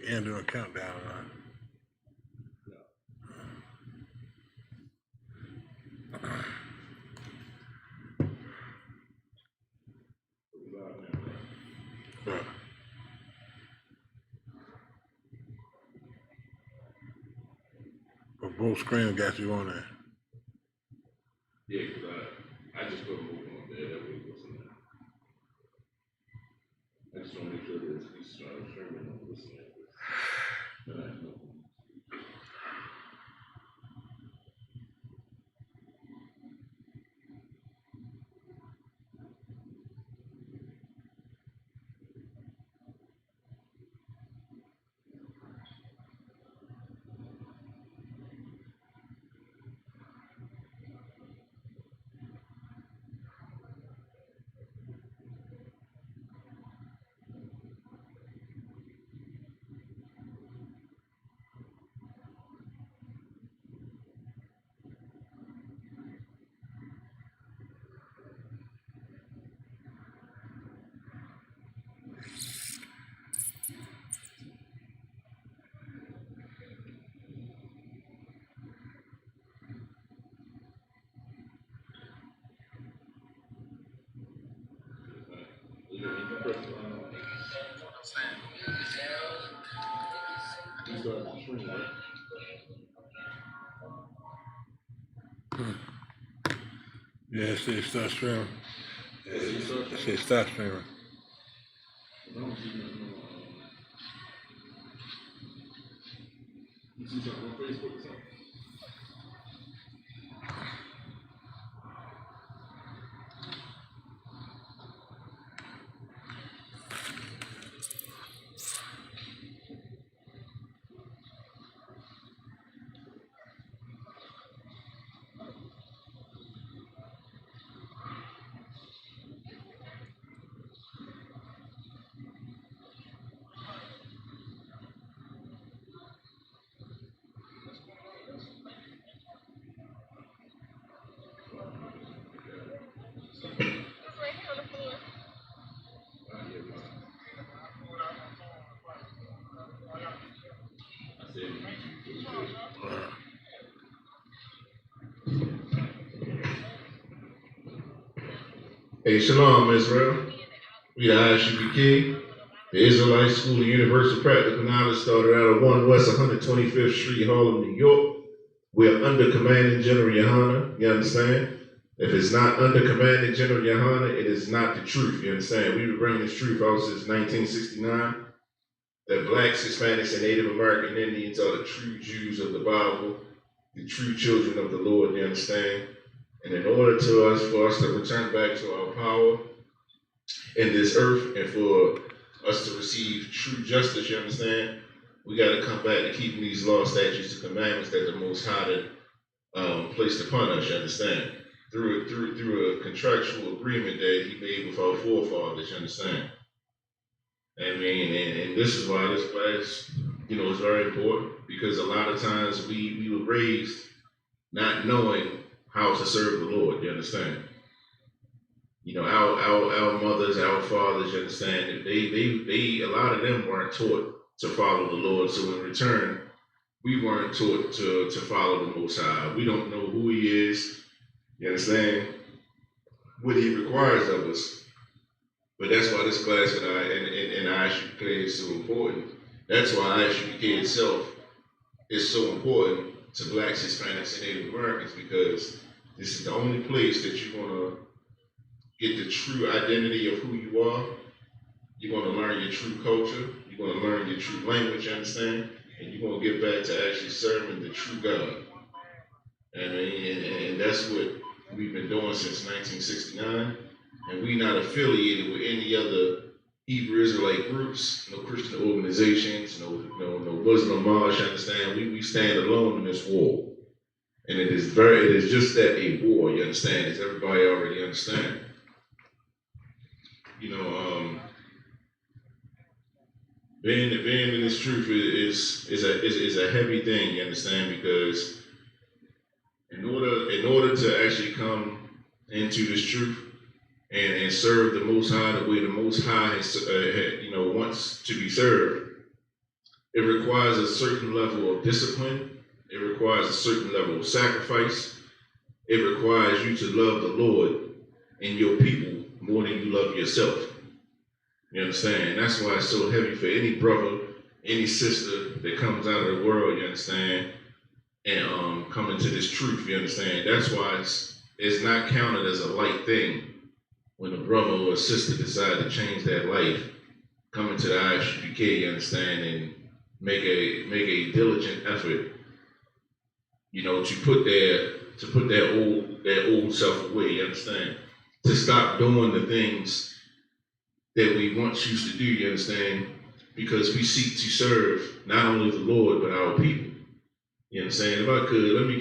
And do a countdown, right? Right. But both screens got you on there. Yeah, because I just put moving on there. That way it goes in there. I just want to make sure that it's streaming on this end. Then I know. Yeah, it says start streaming. It says start streaming. You see something on Facebook or something? Hey, Shalom, Israel. We the Isupk, the Israelite School of Universal Practical Knowledge, started out at 1 West 125th Street, Harlem, New York. We're under Commanding General Yohana, you understand? If it's not under Commanding General Yohana, it is not the truth, you understand? We've been bringing this truth out since 1969, that blacks, Hispanics, and Native American Indians are the true Jews of the Bible, the true children of the Lord, you understand? And in order for us to return back to our power in this earth and for us to receive true justice, you understand? We got to come back to keeping these laws, statutes, and commandments that the Most High placed upon us, you understand? Through a contractual agreement that He made with our forefathers, you understand? I mean, and this is why this class, is very important, because a lot of times we were raised not knowing how to serve the Lord, you understand? Our mothers, our fathers, you understand, they a lot of them weren't taught to follow the Lord. So in return, we weren't taught to follow the Most High. We don't know who He is, you understand? What He requires of us. But that's why this class and Isupk is so important. That's why Isupk itself is so important to blacks, Hispanics, and Native Americans, because this is the only place that you're going to get the true identity of who you are. You're going to learn your true culture. You're going to learn your true language, you understand? And you're going to get back to actually serving the true God. And that's what we've been doing since 1969. And we're not affiliated with any other Hebrew Israelite groups, no Christian organizations, no Muslim mosques, you understand? We stand alone in this war. And it is just that, a war, you understand, as everybody already understand. Being in this truth is a heavy thing, you understand, because in order to actually come into this truth and serve the Most High the way the Most High has, wants to be served, It requires a certain level of discipline. It requires a certain level of sacrifice. It requires you to love the Lord and your people more than you love yourself. You understand? And that's why it's so heavy for any brother, any sister that comes out of the world, you understand, and come into this truth, you understand? That's why it's not counted as a light thing when a brother or a sister decide to change their life, come into the Isupk, you understand, and make a diligent effort, you know, to put their old self away, you understand? To stop doing the things that we once used to do, you understand? Because we seek to serve not only the Lord, but our people. You understand? If I could, let me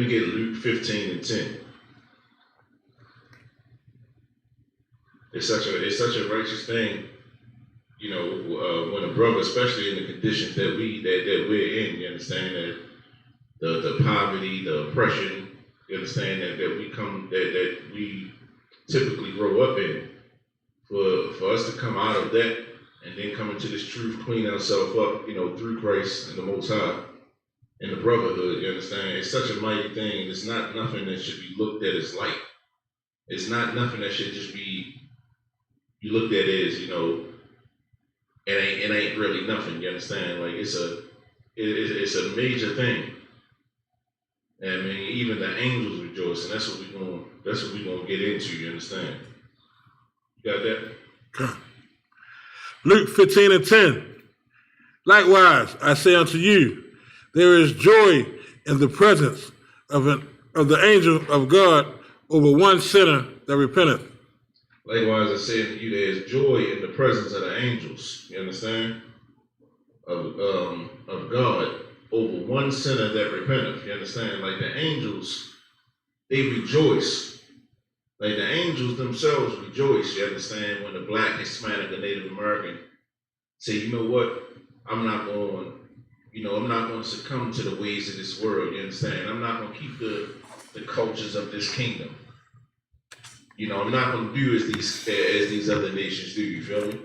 get Luke 15 and 10. It's such a righteous thing, you know, when a brother, especially in the conditions that we're in, you understand, that the poverty, the oppression, you understand, that we typically grow up in, for us to come out of that and then come into this truth, clean ourselves up, you know, through Christ and the Most High and the brotherhood, you understand? It's such a mighty thing. It's not nothing that should be looked at as light. It's not nothing that should just be you looked at as, you know, it ain't really nothing, you understand? Like it's a major thing. And I mean, even the angels rejoice, and that's what we're gonna get into, you understand? You got that? Luke 15 and 10. Likewise, I say unto you, there is joy in the presence of the angel of God over one sinner that repenteth. Likewise, I say unto you, there is joy in the presence of the angels, you understand? Of God over one sinner that repenteth, you understand? Like the angels, they rejoice. Like the angels themselves rejoice, you understand, when the Black, Hispanic, or Native American say, you know what, I'm not going to succumb to the ways of this world, you understand? I'm not going to keep the cultures of this kingdom. You know, I'm not going to do as these other nations do, you feel me?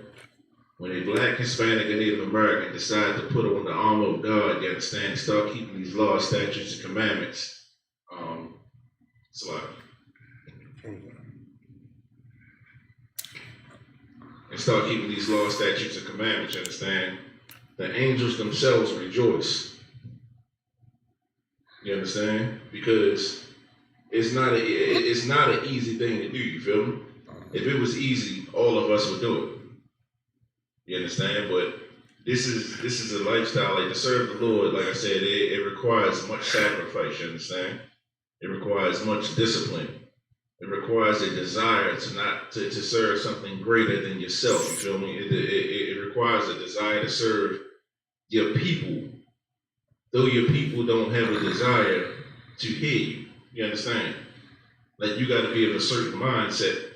When a Black, Hispanic, and Native American decide to put on the armor of God, you understand, start keeping these laws, statutes, and commandments, it's like, and start keeping these laws, statutes, and commandments, you understand? The angels themselves rejoice. You understand? Because it's not an easy thing to do, you feel me? If it was easy, all of us would do it. You understand? But this is a lifestyle, like to serve the Lord, like I said, it requires much sacrifice, you understand? It requires much discipline. It requires a desire to serve something greater than yourself, you feel me? It requires a desire to serve your people, though your people don't have a desire to hear you. You understand? Like you got to be of a certain mindset.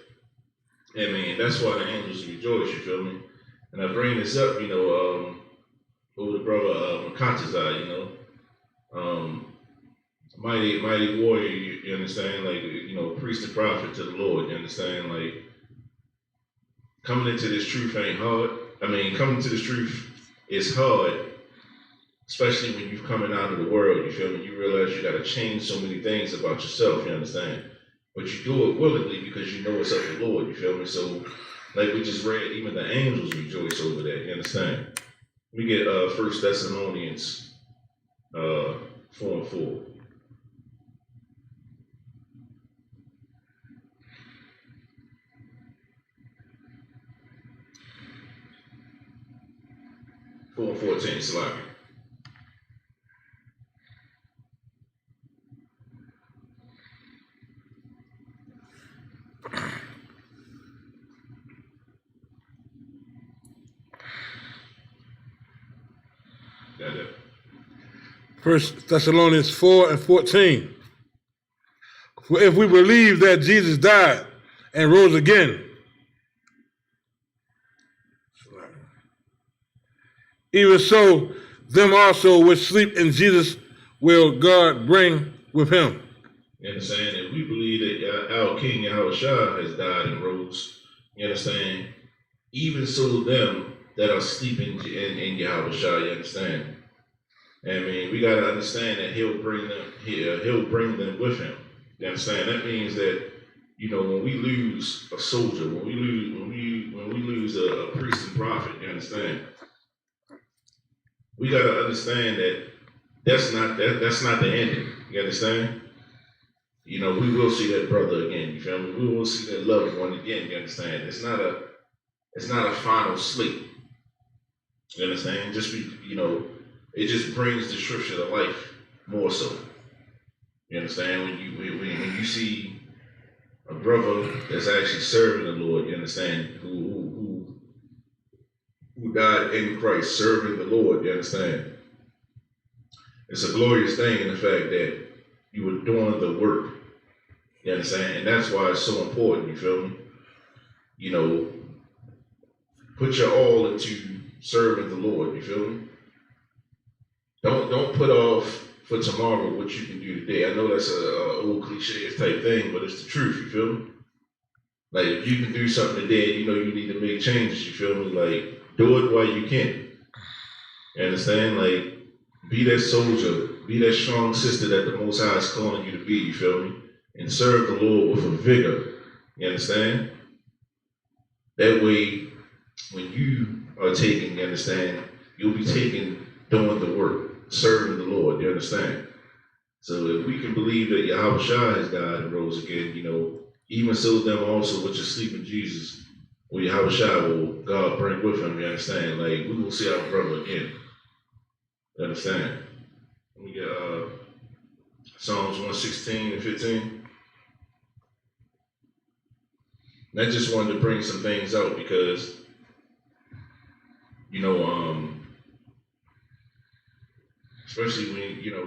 I mean, that's why the angels rejoice, you feel me? And I bring this up, you know, over the brother Makatazai, you know, mighty warrior, you understand? Like, you know, priest and prophet to the Lord, you understand? Like, coming into this truth ain't hard. I mean, coming to this truth is hard, especially when you're coming out of the world, you feel me? You realize you got to change so many things about yourself, you understand? But you do it willingly because you know it's of the Lord, you feel me? So, like we just read, even the angels rejoice over that, you understand? Let me get 1 Thessalonians 4 and 4. Four and 14, Slack. Got that. 1 Thessalonians 4 and 14. For if we believe that Jesus died and rose again, even so, them also which sleep in Jesus will God bring with him. You understand? If we believe that our King Yahushua has died and rose, you understand? Even so, them that are sleeping in Yahweh Shah, you understand? I mean, we gotta understand that he'll bring them with him. You understand? That means that, you know, when we lose a soldier, when we lose a priest and prophet, you understand? We gotta understand that that's not the ending. You understand? You know, we will see that brother again, you feel me? We will see that loved one again, you understand? It's not a final sleep. You understand? It just brings the scripture to life more so. You understand? When you see a brother that's actually serving the Lord, you understand, who died in Christ, serving the Lord, you understand? It's a glorious thing in the fact that you were doing the work. You understand? And that's why it's so important, you feel me? You know, put your all into serving the Lord, you feel me? Don't put off for tomorrow what you can do today. I know that's a old cliche type thing, but it's the truth, you feel me? Like, if you can do something today, you know you need to make changes, you feel me? Like, do it while you can. You understand? Like, be that soldier, be that strong sister that the Most High is calling you to be, you feel me? And serve the Lord with a vigor. You understand? That way, when you are taken, you understand, you'll be taken doing the work, serving the Lord, you understand? So if we can believe that Yahweh Shah has died and rose again, you know, even so them also which are asleep in Jesus, or Yahweh Shah will God bring with him, you understand? Like, we will see our brother again. You understand? We get Psalms 116 and 15. And I just wanted to bring some things out because, you know, especially when, you know,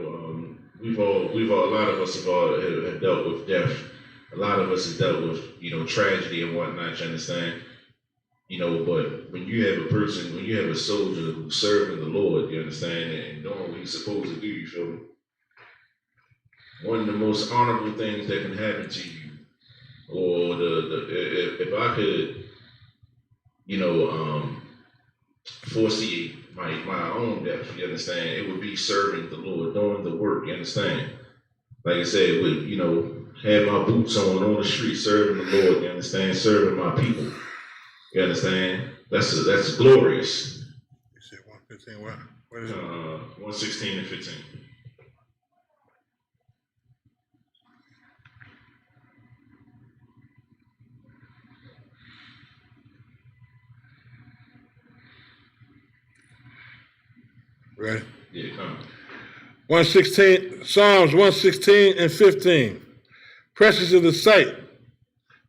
a lot of us have dealt with death. A lot of us have dealt with, you know, tragedy and whatnot, you understand? You know, but when you have a soldier who's serving the Lord, you understand, and doing what he's supposed to do, you feel me? One of the most honorable things that can happen to you, or if I could, you know, foresee my own death, you understand, it would be serving the Lord, doing the work, you understand? Like I said, with, you know, have my boots on the street, serving the Lord, you understand, serving my people. You understand? That's glorious. You said 115, what is it? 116 and 15. Right. Yeah, come. 116, Psalms 116 and 15. Precious is the sight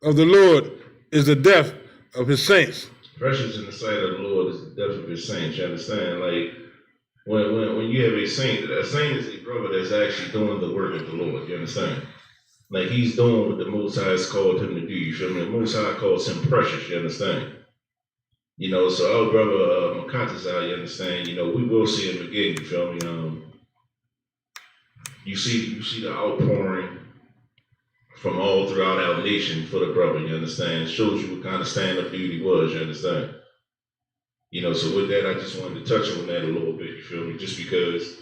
of the Lord is the death of his saints. Precious in the sight of the Lord is the death of his saints. You understand? Like, when you have a saint is a brother that's actually doing the work of the Lord. You understand? Like, he's doing what the Most High has called him to do. You feel me? The Most High calls him precious. You understand? You know, so our brother Makatazai, you understand? You know, we will see him again. You feel me? You see the outpouring from all throughout our nation for the brother. You understand? Shows you what kind of stand-up dude he was. You understand? You know, so with that, I just wanted to touch on that a little bit. You feel me? Just because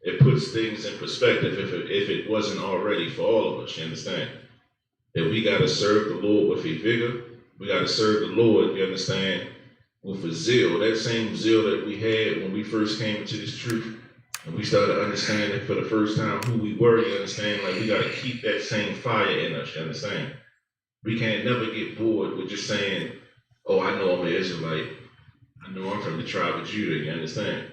it puts things in perspective if it wasn't already for all of us. You understand? That we got to serve the Lord with a vigor. We got to serve the Lord, you understand, with a zeal. That same zeal that we had when we first came into this truth and we started understanding for the first time who we were, you understand? Like, we got to keep that same fire in us, you understand? We can't never get bored with just saying, oh, I know I'm an Israelite. I know I'm from the tribe of Judah, you understand?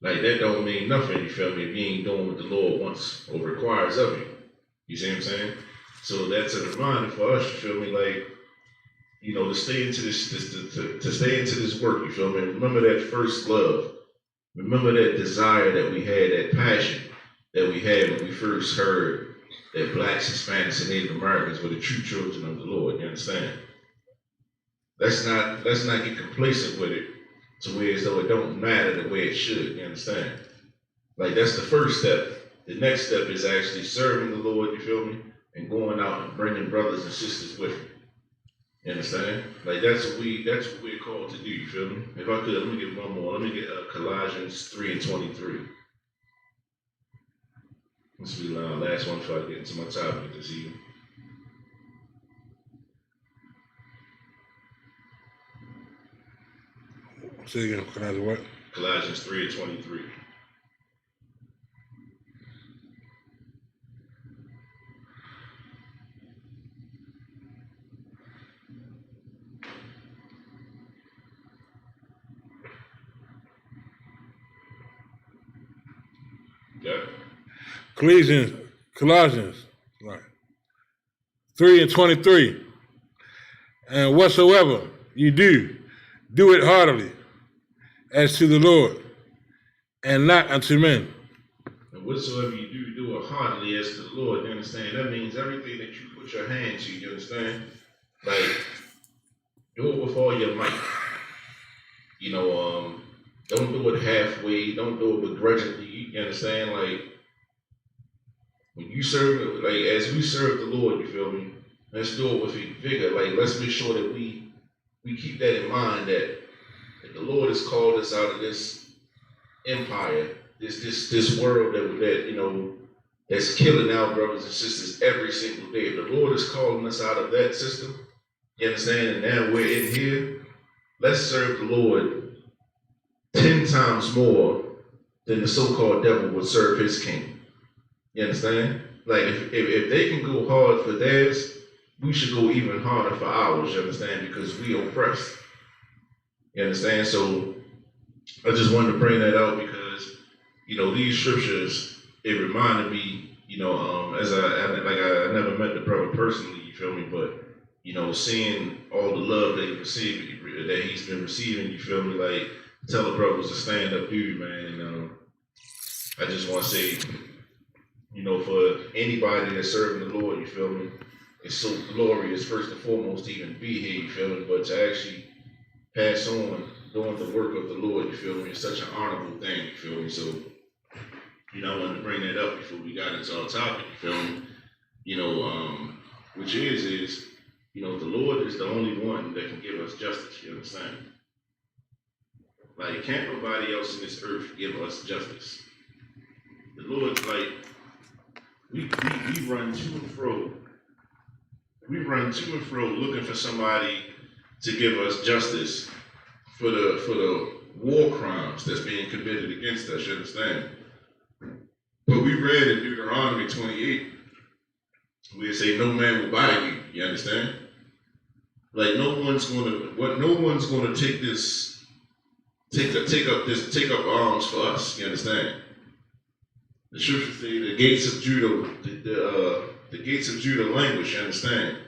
Like, that don't mean nothing, you feel me, if you ain't doing what the Lord wants or requires of you. You see what I'm saying? So that's a reminder for us, you feel me, like, you know, to stay into this, to stay into this work, you feel me? Remember that first love. Remember that desire that we had, that passion that we had when we first heard that blacks, Hispanics, and Native Americans were the true children of the Lord, you understand? Let's not get complacent with it to where as though it don't matter the way it should, you understand? Like, that's the first step. The next step is actually serving the Lord, you feel me? And going out and bringing brothers and sisters with you. You understand? Like that's what we're called to do, you feel me? If I could, let me get one more. Let me get Colossians 3:23. This will be the last one before I get into my topic this evening. Say again, Colossians what? Colossians 3:23. Yeah. Colossians, right. 3:23. And whatsoever you do, do it heartily, as to the Lord, and not unto men. And whatsoever you do, do it heartily as to the Lord. You understand? That means everything that you put your hand to, you understand? Like, do it with all your might. You know, don't do it halfway. Don't do it begrudgingly. You understand? Like, when you serve, like, as we serve the Lord, you feel me? Let's do it with vigor. Like, let's make sure that we keep that in mind, that the Lord has called us out of this empire, this world that you know, that's killing our brothers and sisters every single day. If the Lord is calling us out of that system, you understand? And now we're in here. Let's serve the Lord 10 times more than the so-called devil would serve his king. You understand? Like, if they can go hard for theirs, we should go even harder for ours, you understand? Because we oppressed. You understand? So I just wanted to bring that out because, you know, these scriptures, it reminded me, you know, as I never met the brother personally, you feel me? But, you know, seeing all the love that he's been receiving, you feel me? Like, tell the brothers to stand up dude, man. And I just want to say, you know, for anybody that's serving the Lord, you feel me? It's so glorious, first and foremost, to even be here, you feel me? But to actually pass on doing the work of the Lord, you feel me? It's such an honorable thing, you feel me? So, you know, I wanted to bring that up before we got into our topic, you feel me? You know, which is, you know, the Lord is the only one that can give us justice, you understand? Like, can't nobody else in this earth give us justice. The Lord's like, we run to and fro. We run to and fro looking for somebody to give us justice for the war crimes that's being committed against us, you understand? But we read in Deuteronomy 28, where it say no man will buy you, you understand? Like no one's gonna take up arms for us, you understand? The scriptures say the gates of Judah, the gates of Judah languish, you understand?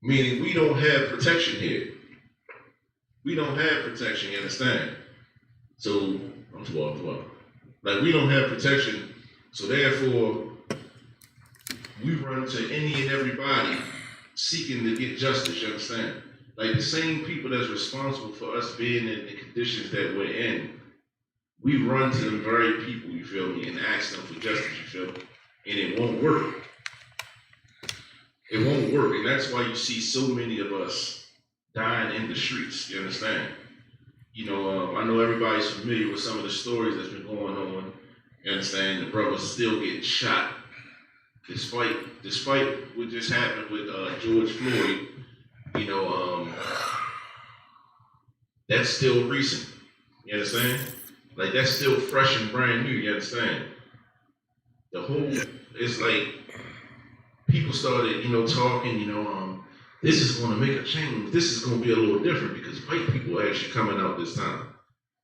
Meaning we don't have protection here. We don't have protection, you understand? So, I'm 12. Like we don't have protection, so therefore we run to any and everybody seeking to get justice, you understand? Like the same people that's responsible for us being in the conditions that we're in, we run to the very people, you feel me, and ask them for justice, you feel me? And it won't work. It won't work, and that's why you see so many of us dying in the streets, you understand? You know, I know everybody's familiar with some of the stories that's been going on, you understand? The brothers still getting shot, despite what just happened with George Floyd, you know, that's still recent, you understand? Like, that's still fresh and brand new, you understand? The whole, it's like, people started, you know, talking, you know, this is going to make a change. This is going to be a little different because white people are actually coming out this time.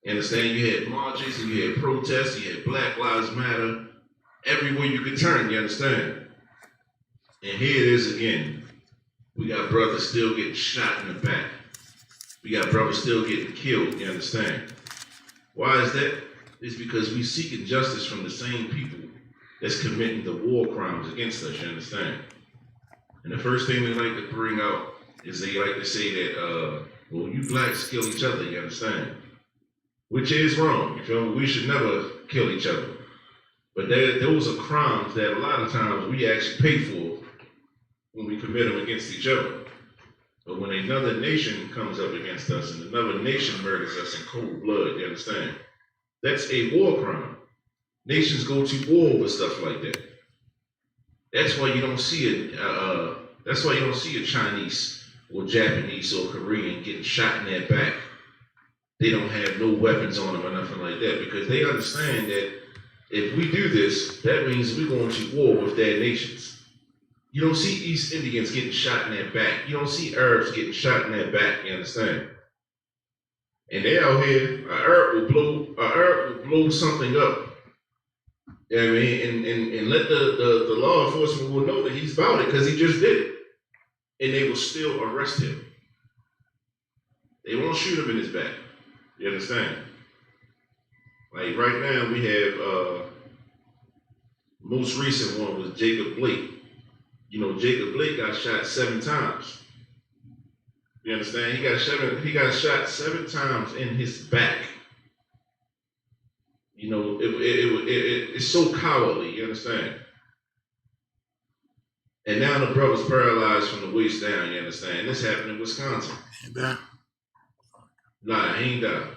You understand? You had marches, and you had protests, you had Black Lives Matter, everywhere you could turn, you understand? And here it is again. We got brothers still getting shot in the back. We got brothers still getting killed, you understand? Why is that? It's because we seeking justice from the same people that's committing the war crimes against us, you understand? And the first thing they like to bring out is they like to say that, well, you blacks kill each other, you understand? Which is wrong, you feel me? We should never kill each other. But those are crimes that a lot of times we actually pay for when we commit them against each other. But when another nation comes up against us and another nation murders us in cold blood, you understand? That's a war crime. Nations go to war with stuff like that. That's why you don't see a Chinese or Japanese or Korean getting shot in their back. They don't have no weapons on them or nothing like that, because they understand that if we do this, that means we're going to war with their nations. You don't see East Indians getting shot in their back. You don't see Arabs getting shot in their back, you understand? And they out here, an Arab will blow something up. You know what I mean? And let the law enforcement will know that he's about it because he just did it. And they will still arrest him. They won't shoot him in his back. You understand? Like right now we have most recent one was Jacob Blake. You know, Jacob Blake got shot 7 times. You understand? He got shot 7 times in his back. You know, it's so cowardly, you understand? And now the brother's paralyzed from the waist down, you understand? This happened in Wisconsin. Nah, he ain't died.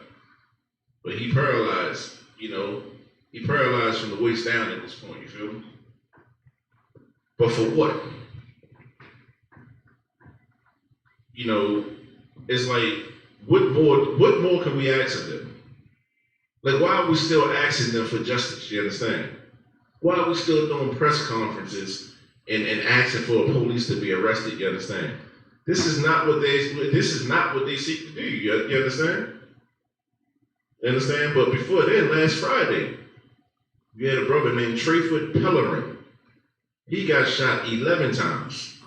But he paralyzed, you know. He paralyzed from the waist down at this point, you feel me? But for what? You know, it's like, what more can we ask of them? Like, why are we still asking them for justice, you understand? Why are we still doing press conferences and asking for police to be arrested, you understand? This is not what they seek to do, you understand? You understand? But before then, last Friday, we had a brother named Trayford Pellerin. He got shot 11 times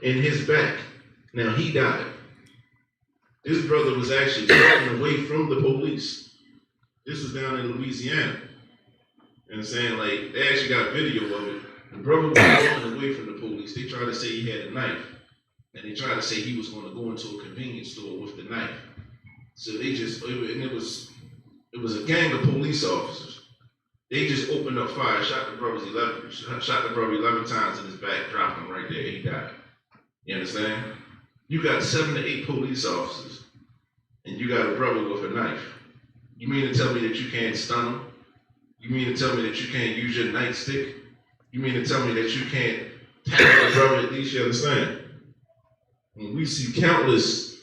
in his back. Now, he died. This brother was actually walking away from the police. This was down in Louisiana. You understand? Like, they actually got video of it. The brother was walking away from the police. They tried to say he had a knife. And they tried to say he was going to go into a convenience store with the knife. So it was a gang of police officers. They just opened up fire, shot the brother 11 times in his back, dropped him right there. He died. You understand? You got 7 to 8 police officers, and you got a brother with a knife. You mean to tell me that you can't stun him? You mean to tell me that you can't use your nightstick? You mean to tell me that you can't tackle the brother at least? You understand? And we see countless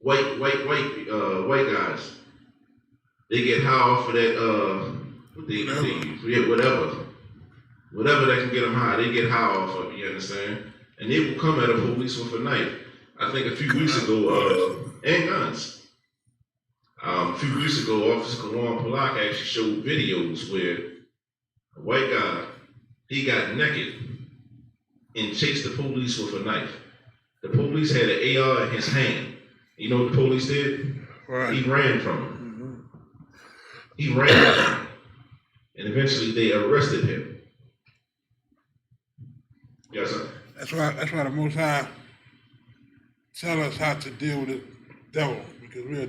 white guys. They get high off of that whatever that can get them high. They get high off of it. You understand? And they will come at a police with a knife. I think a few weeks ago, and guns. A few weeks ago, Officer Kawan Polak actually showed videos where a white guy, he got naked and chased the police with a knife. The police had an AR in his hand. You know what the police did? Right. He ran from him. He ran from him. And eventually they arrested him. Yes, sir. That's why the Most High tell us how to deal with the devil, because we are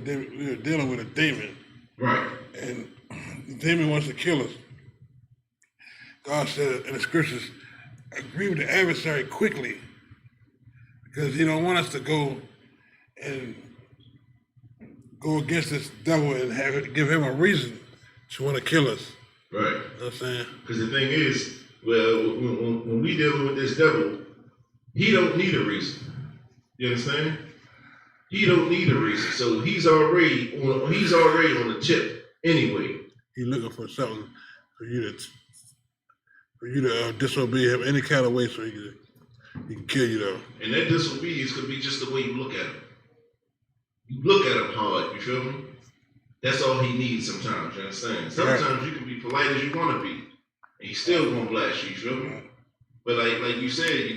dealing with a demon. Right. And the demon wants to kill us. God said in the scriptures, agree with the adversary quickly, because he don't want us to go against this devil and give him a reason to want to kill us. Right. You know what I'm saying? Because the thing is, well, when we deal with this devil, he don't need a reason. You understand? He don't need a reason. So he's already on the tip anyway. He's looking for something for you to disobey him any kind of way, so he can kill you though. And that disobedience could be just the way you look at him. You look at him hard, you feel me? That's all he needs sometimes, you understand? Sometimes you can be polite as you want to be, and he's still gonna blast you, you feel me? But like you said,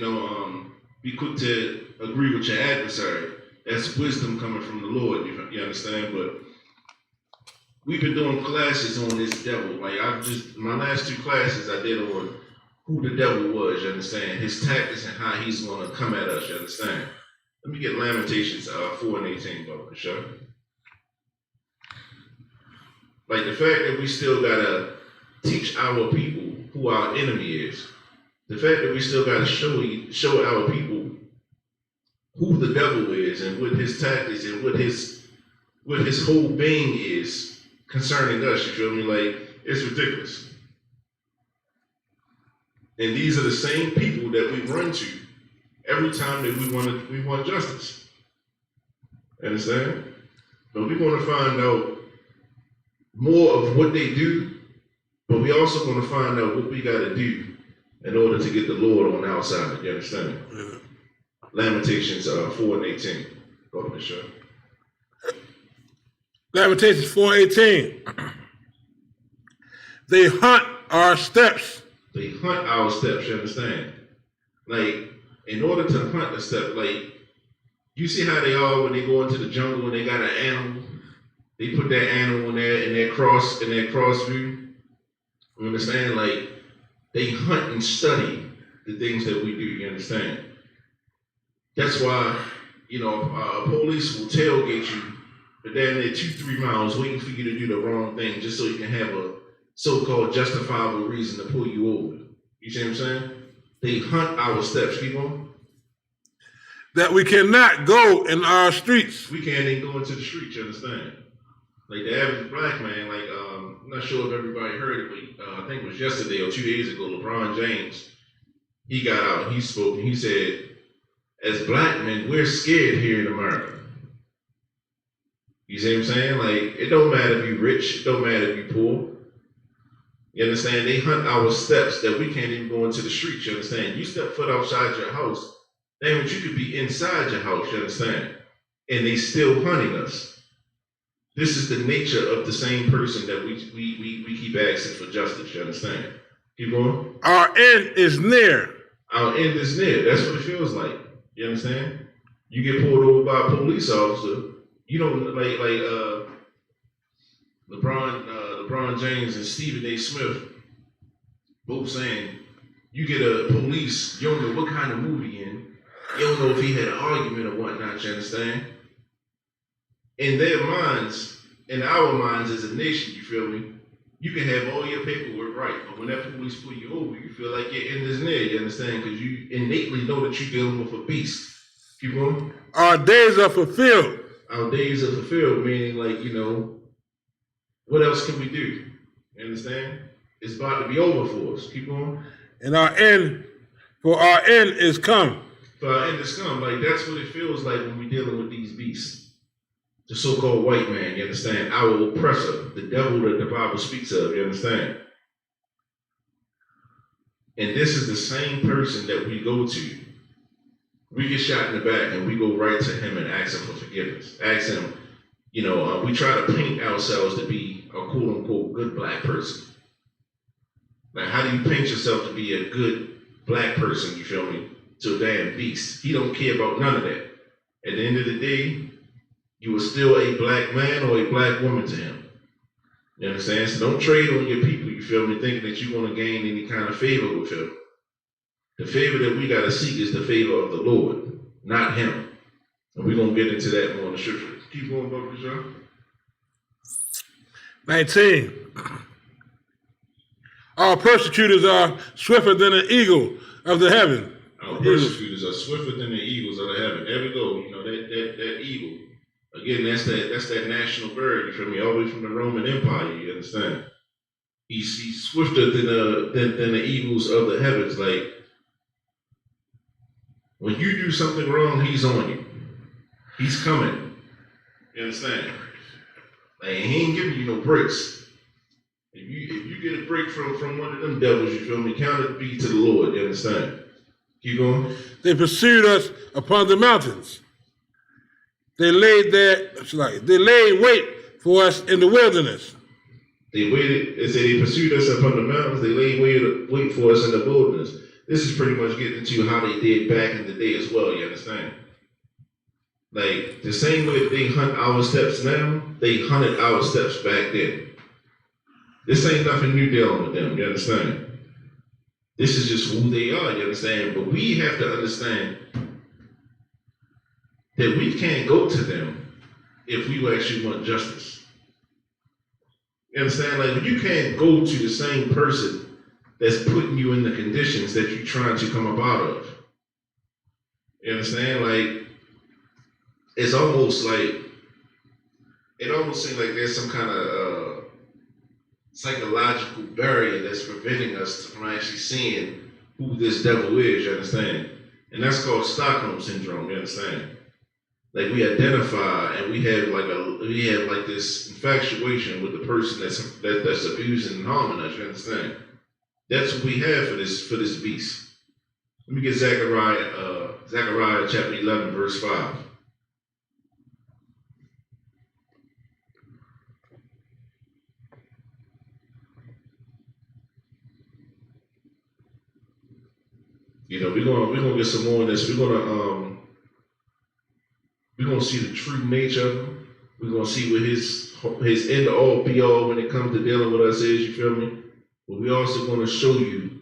be quick to agree with your adversary. That's wisdom coming from the Lord, you understand? But we've been doing classes on this devil. Like my last 2 classes I did on who the devil was, you understand? His tactics and how he's gonna come at us, you understand? Let me get Lamentations 4:18, brother, for sure. Like the fact that we still gotta teach our people who our enemy is. The fact that we still got to show our people who the devil is and what his tactics and what his whole being is concerning us, you feel me? Like, it's ridiculous. And these are the same people that we run to every time that we want justice. Understand? But we want to find out more of what they do, but we also want to find out what we got to do in order to get the Lord on our side. You understand? Mm-hmm. Lamentations 4:18. Go up the show. Lamentations 4:18. They hunt our steps. They hunt our steps, you understand? Like, in order to hunt a step, like, you see how they are when they go into the jungle and they got an animal? They put that animal in their cross view. You understand? Like, they hunt and study the things that we do, you understand? That's why, police will tailgate you, but then they're 2-3 miles waiting for you to do the wrong thing just so you can have a so-called justifiable reason to pull you over. You see what I'm saying? They hunt our steps. Keep on. That we cannot go in our streets. We can't even go into the streets, you understand? Like the average black man, like, I'm not sure if everybody heard it, but I think it was yesterday or 2 days ago, LeBron James, he got out, he spoke, and he said, as black men, we're scared here in America. You see what I'm saying? Like, it don't matter if you're rich, it don't matter if you're poor. You understand? They hunt our steps that we can't even go into the streets, you understand? You step foot outside your house, damn it, you could be inside your house, you understand? And they still hunting us. This is the nature of the same person that we keep asking for justice, you understand? Keep going. Our end is near. Our end is near. That's what it feels like. You understand? You get pulled over by a police officer, you don't like LeBron James and Stephen A. Smith both saying, you get a police, you don't know what kind of movie in, you don't know if he had an argument or whatnot, you understand? In their minds, in our minds as a nation, you feel me? You can have all your paperwork right, but when that police pull you over, you feel like your end is near, you understand? Because you innately know that you're dealing with a beast. Keep going. Our days are fulfilled. Our days are fulfilled, meaning like, what else can we do? You understand? It's about to be over for us. Keep going. And our end is come. For our end is come. Like, that's what it feels like when we're dealing with these beasts. The so-called white man, you understand? Our oppressor, the devil that the Bible speaks of, you understand? And this is the same person that we go to. We get shot in the back and we go right to him and ask him for forgiveness. Ask him, we try to paint ourselves to be a quote-unquote good black person. Like, how do you paint yourself to be a good black person, you feel me? To a damn beast. He don't care about none of that. At the end of the day, you are still a black man or a black woman to him. You understand? So don't trade on your people, you feel me, thinking that you're going to gain any kind of favor with him. The favor that we got to seek is the favor of the Lord, not him. And we're going to get into that more in the scripture. Keep going, Brother John. 19. Our persecutors are swifter than an eagle of the heaven. Our persecutors are swifter than the eagles of the heaven. There we go. That eagle. Again, that's that national bird, you feel me? All the way from the Roman Empire, you understand? He's swifter than the eagles of the heavens. Like, when you do something wrong, he's on you. He's coming. You understand? Like, he ain't giving you no breaks. If you get a break from one of them devils, you feel me? Count it be to the Lord. You understand? Keep going. They pursued us upon the mountains. They laid wait for us in the wilderness. They waited. They said they pursued us upon the mountains. They laid wait for us in the wilderness. This is pretty much getting into how they did back in the day as well. You understand? Like, the same way that they hunt our steps now, they hunted our steps back then. This ain't nothing new dealing with them, you understand? This is just who they are, you understand? But we have to understand that we can't go to them if we actually want justice. You understand? Like, you can't go to the same person that's putting you in the conditions that you're trying to come up out of. You understand? Like, it almost seems like there's some kind of psychological barrier that's preventing us from actually seeing who this devil is, you understand? And that's called Stockholm syndrome, you understand? Like, we identify and we have like this infatuation with the person that's abusing and harming us, you understand? That's what we have for this beast. Let me get Zechariah chapter 11, verse 5. You know, we're gonna get some more on this. We're gonna see the true nature of him. We're gonna see what his end all be all when it comes to dealing with us is, you feel me? But we also gonna show you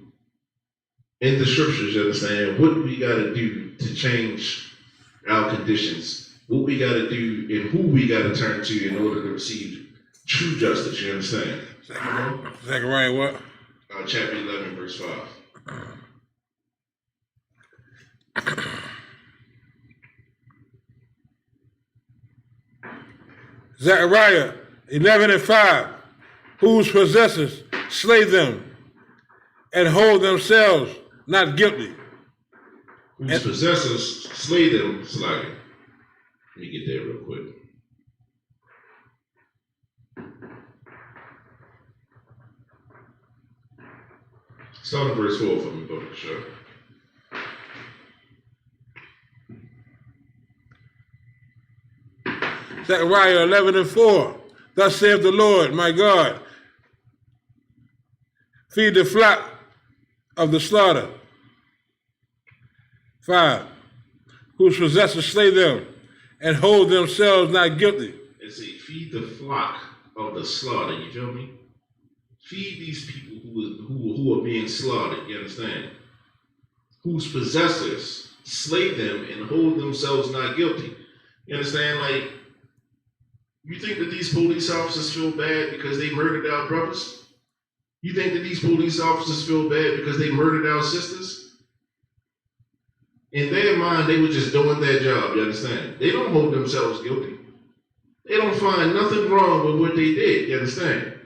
in the scriptures, you understand, what we gotta do to change our conditions, what we gotta do and who we gotta turn to in order to receive true justice, you understand? Zechariah what? Chapter 11, verse 5. Zechariah 11 and 5, whose possessors slay them and hold themselves not guilty. Whose possessors slay them slightly. Let me get there real quick. Start at verse 4 for me, brother. Sure. Zechariah 11 and 4. Thus saith the Lord, my God, feed the flock of the slaughter. 5. Whose possessors slay them and hold themselves not guilty. And say, feed the flock of the slaughter, you feel me? Feed these people who are being slaughtered, you understand? Whose possessors slay them and hold themselves not guilty. You understand? Like, you think that these police officers feel bad because they murdered our brothers? You think that these police officers feel bad because they murdered our sisters? In their mind, they were just doing their job, you understand? They don't hold themselves guilty. They don't find nothing wrong with what they did, you understand?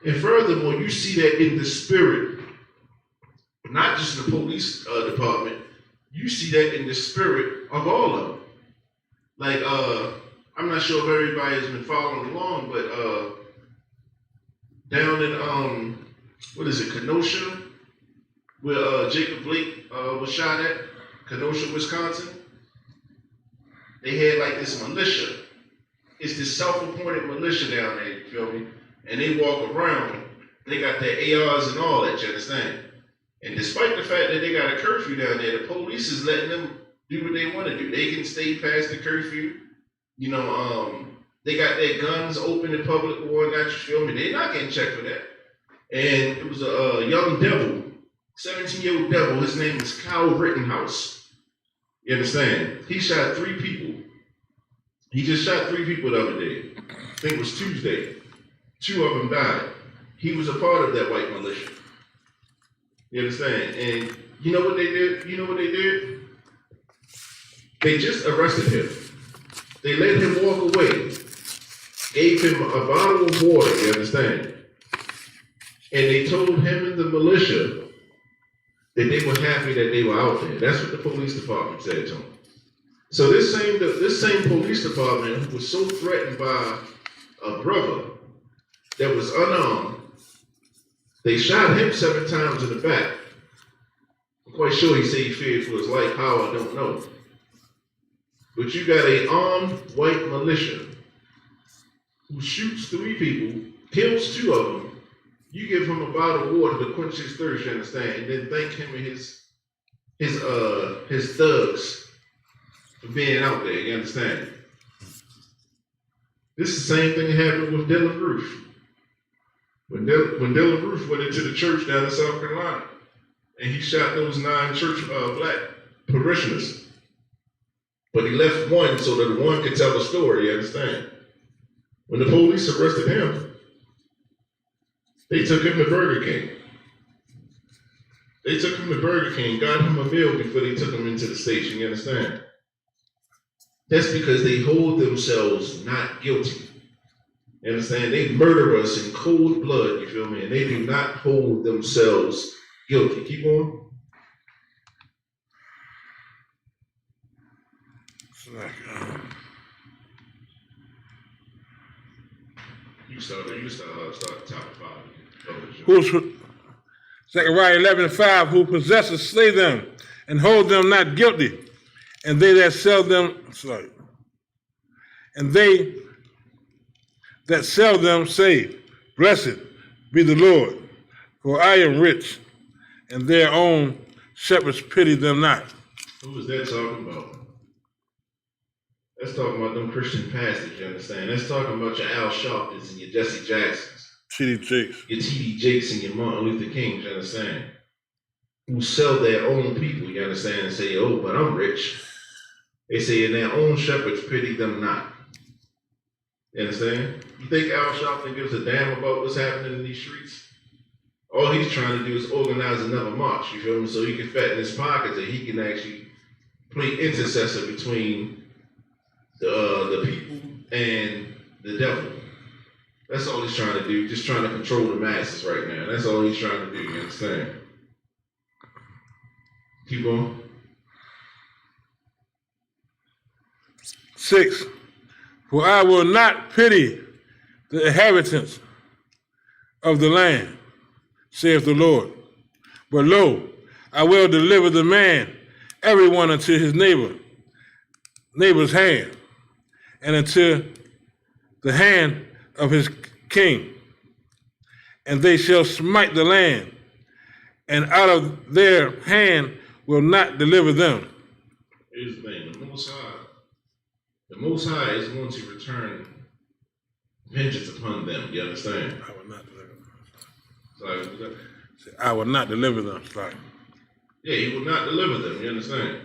And furthermore, you see that in the spirit, not just the police department, you see that in the spirit of all of them. Like, I'm not sure if everybody has been following along, but down in, Kenosha, where Jacob Blake was shot at, Kenosha, Wisconsin, they had like this militia. It's this self-appointed militia down there, you feel me? And they walk around, they got their ARs and all that, you understand? And despite the fact that they got a curfew down there, the police is letting them do what they want to do. They can stay past the curfew. You know, they got their guns open in public war, not, you feel me? They're not getting checked for that. And it was a young devil, 17-year-old devil. His name is Kyle Rittenhouse. You understand? He shot 3 people. He just shot 3 people the other day. I think it was Tuesday. 2 of them died. He was a part of that white militia. You understand? And you know what they did? You know what they did? They just arrested him. They let him walk away. Gave him a bottle of water, you understand? And they told him and the militia that they were happy that they were out there. That's what the police department said to him. So this same police department who was so threatened by a brother that was unarmed, they shot him 7 times in the back. I'm quite sure he said he feared for his life. How, I don't know. But you got an armed white militia who shoots 3 people, kills 2 of them. You give him a bottle of water to quench his thirst, you understand, and then thank him and his thugs for being out there, you understand? This is the same thing that happened with Dylan Roof. When Dylan Roof went into the church down in South Carolina, and he shot those 9 church black parishioners. But he left 1 so that 1 could tell the story, you understand? When the police arrested him, they took him to Burger King. They took him to Burger King, got him a meal before they took him into the station, you understand? That's because they hold themselves not guilty. You understand? They murder us in cold blood, you feel me? And they do not hold themselves guilty. Keep going. It's like, You start top 5. who's Zechariah 11:5, who possesses slay them and hold them not guilty, and they that sell them, and they that sell them say, blessed be the Lord, for I am rich, and their own shepherds pity them not. Who is that talking about? That's talking about them Christian pastors, you understand? That's talking about your Al Sharptons and your Jesse Jacksons. T.D. Jakes. Your T.D. Jakes and your Martin Luther Kings, you understand? Who sell their own people, you understand, and say, oh, but I'm rich. They say, and their own shepherds pity them not. You understand? You think Al Sharpton gives a damn about what's happening in these streets? All he's trying to do is organize another march, you feel me? So he can fatten his pockets and he can actually play intercessor between the people and the devil. That's all he's trying to do, just trying to control the masses right now. That's all he's trying to do, you understand? Keep going. 6, for I will not pity the inhabitants of the land, saith the Lord. But lo, I will deliver the man, everyone unto his neighbor's hand, and unto the hand of his king. And they shall smite the land, and out of their hand will not deliver them. Here's the thing, the Most High is going to return vengeance upon them, you understand? I will not deliver them. Sorry, I will not deliver them. Sorry. Yeah, he will not deliver them, you understand?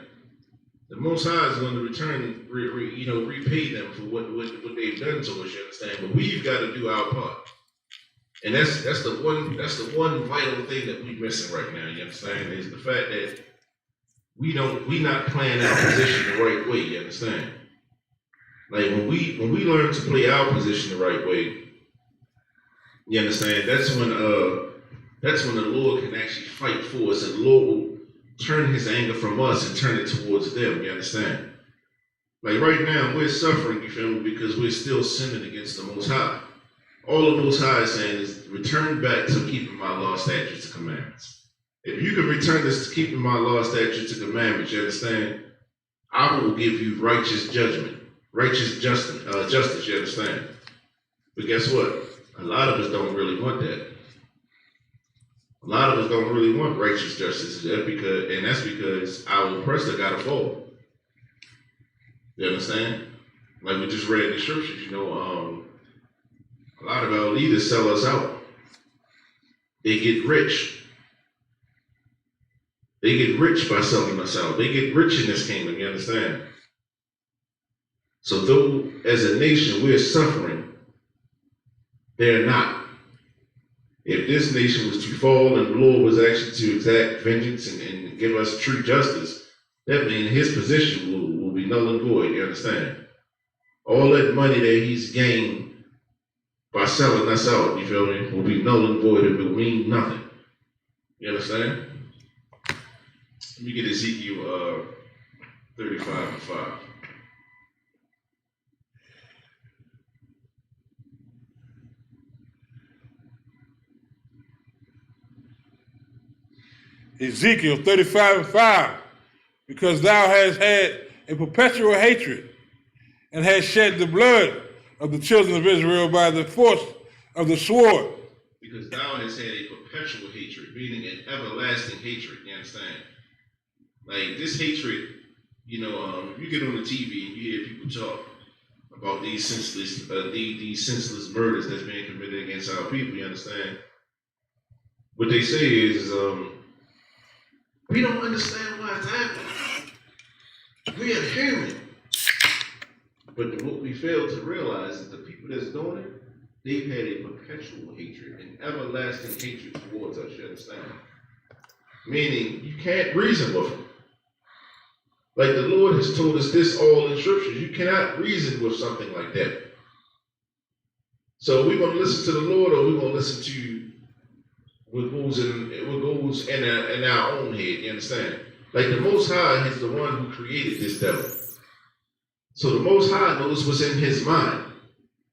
The Most High is going to return, repay them for what they've done to us, you understand? But we've got to do our part. And that's the one vital thing that we're missing right now, you understand? Is the fact that we not playing our position the right way, you understand? Like when we learn to play our position the right way, you understand, that's when the Lord can actually fight for us, and the Lord will turn his anger from us and turn it towards them, you understand? Like right now, we're suffering, you feel me, because we're still sinning against the Most High. All the Most High is saying is return back to keeping my law, statutes, and commandments. If you can return this to keeping my law, statutes, and commandments, you understand, I will give you righteous judgment, righteous justice, you understand? But guess what? A lot of us don't really want that. A lot of us don't really want righteous justice. That's because our oppressor got to fall. You understand? Like we just read in the scriptures, a lot of our leaders sell us out. They get rich. They get rich by selling us out. They get rich in this kingdom, you understand? So though as a nation we're suffering, they're not. If this nation was to fall and the Lord was actually to exact vengeance and give us true justice, that means his position will be null and void, you understand? All that money that he's gained by selling us out, you feel me, will be null and void. It will mean nothing. You understand? Let me get Ezekiel 35:5. Ezekiel 35:5, because thou hast had a perpetual hatred, and hast shed the blood of the children of Israel by the force of the sword. Because thou hast had a perpetual hatred, meaning an everlasting hatred, you understand? Like this hatred, if you get on the TV and you hear people talk about these senseless murders that's being committed against our people, you understand? What they say is we don't understand why it's happening. We are human. But what we fail to realize is the people that's doing it, they've had a perpetual hatred, an everlasting hatred towards us, you understand? meaning you can't reason with him. Like the Lord has told us this all in scriptures. You cannot reason with something like that. So we're going to listen to the Lord, or we're going to listen to what goes in our own head, you understand? Like the Most High is the one who created this devil. So the Most High knows what's in his mind.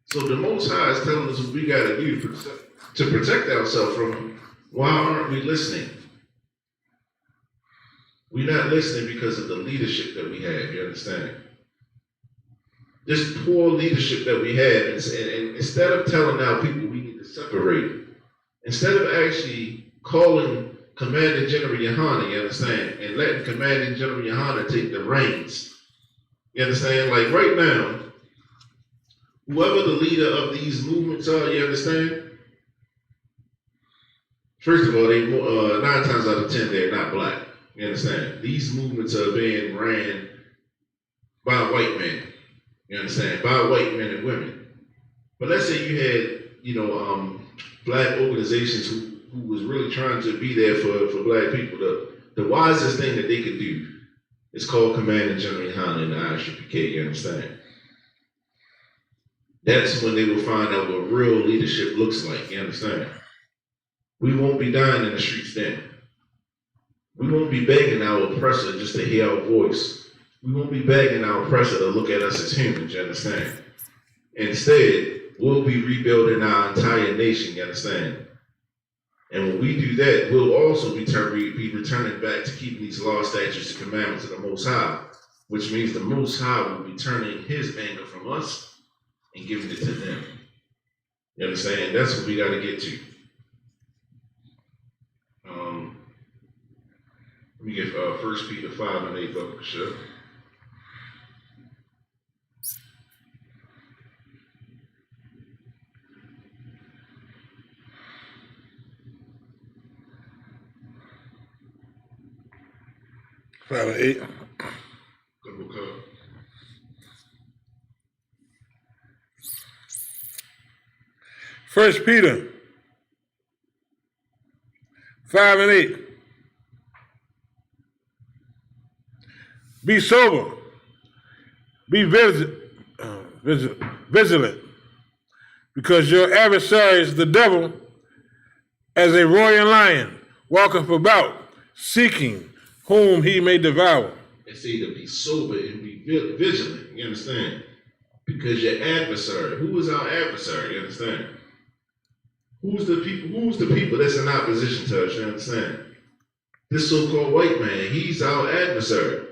So the Most High is telling us what we got to do to protect ourselves from him. Why aren't we listening? We're not listening because of the leadership that we have, you understand? This poor leadership that we have, and instead of telling our people we need to separate, instead of actually calling Commander General Yohana, you understand, and letting Commander General Yohana take the reins, you understand? Like right now, whoever the leader of these movements are, you understand? First of all, they 9 times out of 10, they're not black. You understand? These movements are being ran by white men. You understand? By white men and women. But let's say you had, black organizations who was really trying to be there for black people. The wisest thing that they could do is call Commander General Yohana in the Isupk, you understand? That's when they will find out what real leadership looks like, you understand? We won't be dying in the streets then. We won't be begging our oppressor just to hear our voice. We won't be begging our oppressor to look at us as humans, you understand? Instead, we'll be rebuilding our entire nation, you understand? And when we do that, we'll also be returning back to keeping these laws, statutes, and commandments of the Most High, which means the Most High will be turning his anger from us and giving it to them. You understand? That's what we got to get to. Let me get 1 Peter 5 and 8 up for sure. Five and 8. Okay. First Peter 5 and 8. Be sober. Be vigilant. Because your adversary is the devil, as a roaring lion, walketh about, seeking whom he may devour. They say to be sober and be vigilant, you understand? Because your adversary, who is our adversary, you understand? Who's the people that's in opposition to us, you understand? This so-called white man, he's our adversary.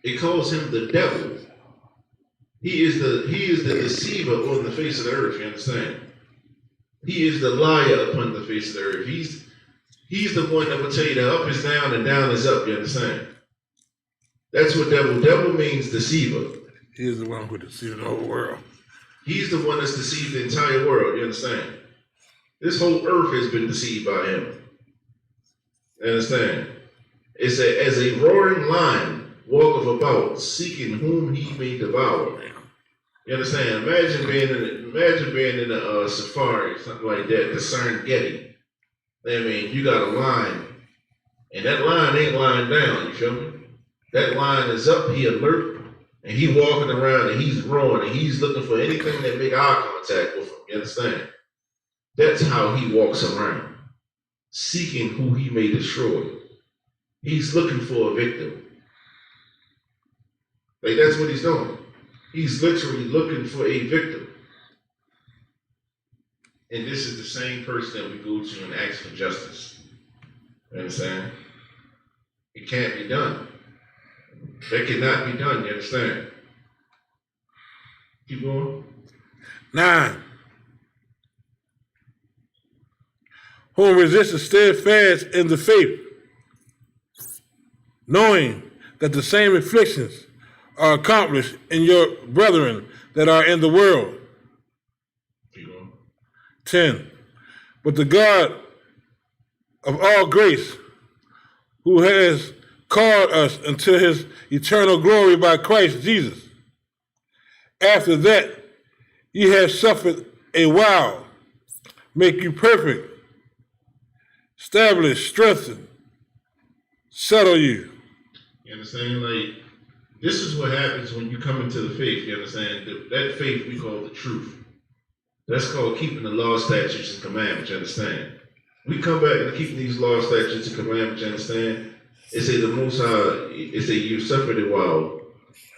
It calls him the devil. He is the deceiver on the face of the earth, you understand? He is the liar upon the face of the earth. He's the one that will tell you that up is down and down is up, you understand? That's what devil means, deceiver. He is the one who deceived the whole world. He's the one that's deceived the entire world, you understand? This whole earth has been deceived by him. You understand? It's as a roaring lion walketh about, seeking whom he may devour. You understand? Imagine being in a safari, something like that, the Serengeti. I mean, you got a lion, and that lion ain't lying down, you feel me? That lion is up, he alert, and he walking around, and he's roaring, and he's looking for anything that make eye contact with him, you understand? That's how he walks around, seeking who he may destroy. He's looking for a victim. Like, that's what he's doing. He's literally looking for a victim. And this is the same person that we go to and ask for justice. You understand? It can't be done. That cannot be done, you understand? Keep going. 9. Whom resist steadfast in the faith, knowing that the same afflictions are accomplished in your brethren that are in the world. 10. But the God of all grace, who has called us unto his eternal glory by Christ Jesus, after that ye have suffered a while, make you perfect, establish, strengthen, settle you. You understand? Like, this is what happens when you come into the faith. You understand? That faith we call the truth. That's called keeping the law, statutes, and commandments. You understand? We come back and keep these law, statutes, and commandments. You understand? It say the Most High. It say you suffered a while,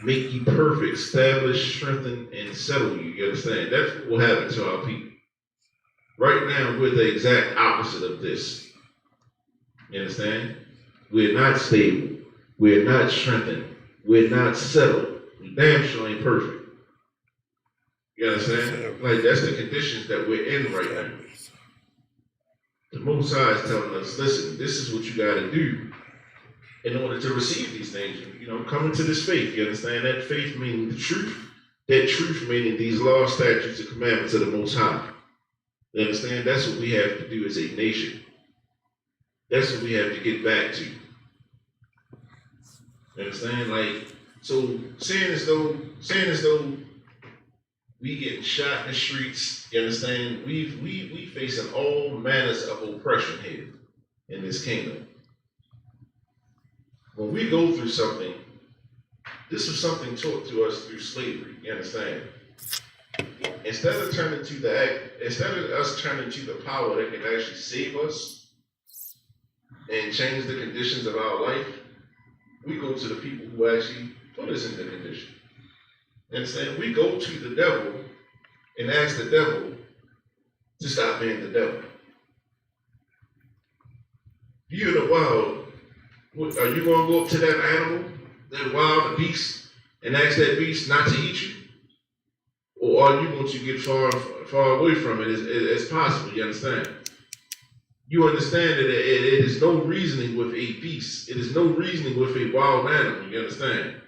make you perfect, establish, strengthen, and settle you. You understand? That's what will happen to our people. Right now, we're the exact opposite of this. You understand? We're not stable. We're not strengthened. We're not settled. We damn sure ain't perfect. You understand? Like, that's the conditions that we're in right now. The Most High is telling us, listen, this is what you got to do in order to receive these things. You know, come into this faith. You understand? That faith meaning the truth. That truth meaning these laws, statutes, and commandments of the Most High. You understand? That's what we have to do as a nation. That's what we have to get back to. You understand? Like, so saying as though we getting shot in the streets, you understand? We facing all manners of oppression here in this kingdom. When we go through something, this was something taught to us through slavery, you understand? Instead of us turning to the power that can actually save us and change the conditions of our life, we go to the people who actually put us in the condition. And saying we go to the devil and ask the devil to stop being the devil. You in the wild, are you going to go up to that animal, that wild beast, and ask that beast not to eat you? Or are you going to get far away from it as possible? You understand? You understand that it is no reasoning with a beast. It is no reasoning with a wild animal. You understand?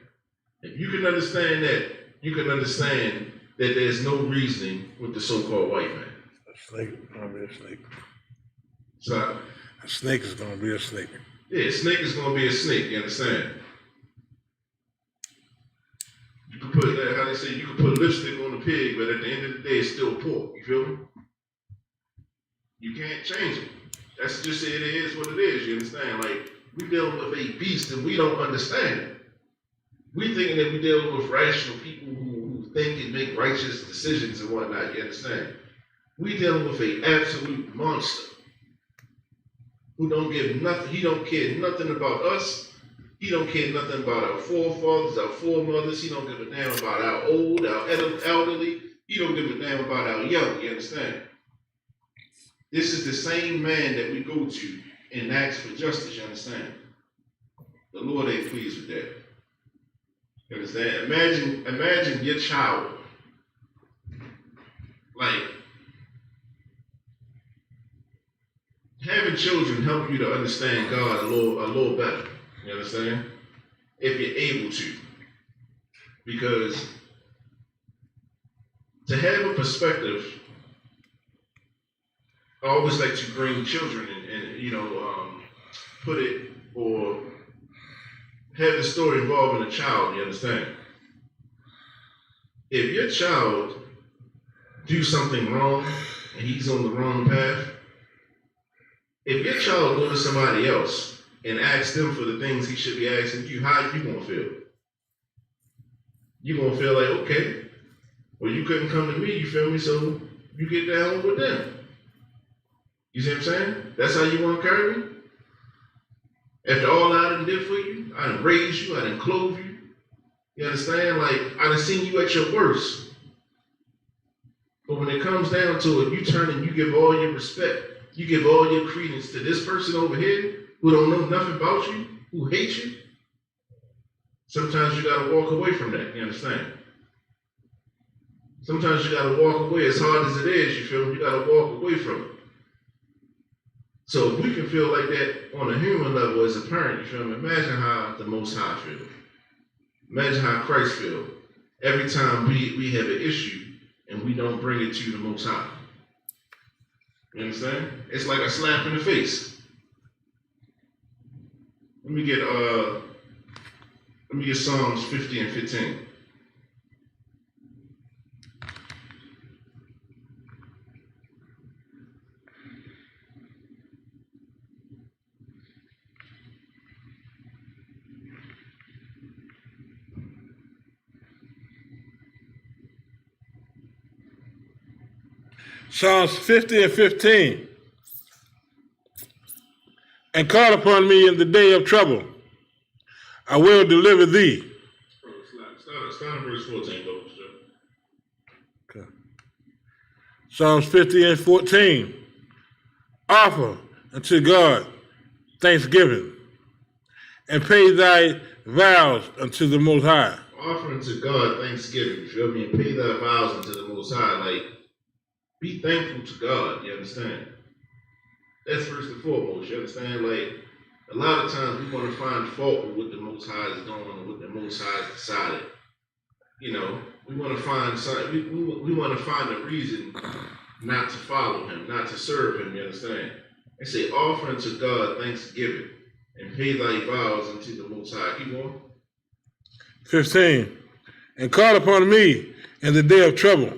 If you can understand that, you can understand that there's no reasoning with the so-called white man. A snake is going to be a snake. So, a snake is going to be a snake. Yeah, a snake is going to be a snake. You understand? You can put, how they say, you can put lipstick on a pig, but at the end of the day, it's still pork. You feel me? You can't change it. That's just it is what it is. You understand? Like, we dealing with a beast and we don't understand it. We thinking that we dealing with rational people who think and make righteous decisions and whatnot. You understand? We dealing with an absolute monster who don't give nothing. He don't care nothing about us. He don't care nothing about our forefathers, our foremothers. He don't give a damn about our old, our elderly. He don't give a damn about our young. You understand? This is the same man that we go to and ask for justice. You understand? The Lord ain't pleased with that. You understand? Imagine your child, like, having children help you to understand God a little better. You understand? If you're able to. Because to have a perspective, I always like to bring children and put it or have the story involving a child, you understand? If your child do something wrong and he's on the wrong path, if your child go to somebody else and ask them for the things he should be asking you, how you gonna feel? You gonna feel like, okay, well, you couldn't come to me, you feel me, so you get down with them. You see what I'm saying? That's how you want to carry me? After all I done did for you, I done raised you, I done clothed you. You understand? Like, I done seen you at your worst. But when it comes down to it, you turn and you give all your respect. You give all your credence to this person over here who don't know nothing about you, who hates you. Sometimes you got to walk away from that, you understand? Sometimes you got to walk away as hard as it is, you feel me? You got to walk away from it. So if we can feel like that on a human level as a parent, you feel me? Imagine how the Most High feel. Imagine how Christ feel every time we have an issue and we don't bring it to the Most High. You understand? It's like a slap in the face. Let me get Psalms 50 and 15. Psalms 50 and 15. And call upon me in the day of trouble. I will deliver thee. Start on verse 14, though. Okay. Psalms 50 and 14. Offer unto God thanksgiving, and pay thy vows unto the Most High. Offer unto God thanksgiving, you feel me? And pay thy vows unto the Most High. Like, be thankful to God, you understand? That's first and foremost, you understand? Like, a lot of times we want to find fault with what the Most High is doing and what the Most High has decided. You know, we want to find something, we want to find a reason not to follow him, not to serve him, you understand? They say, offer unto God thanksgiving and pay thy vows unto the Most High. Keep going. 15. And call upon me in the day of trouble.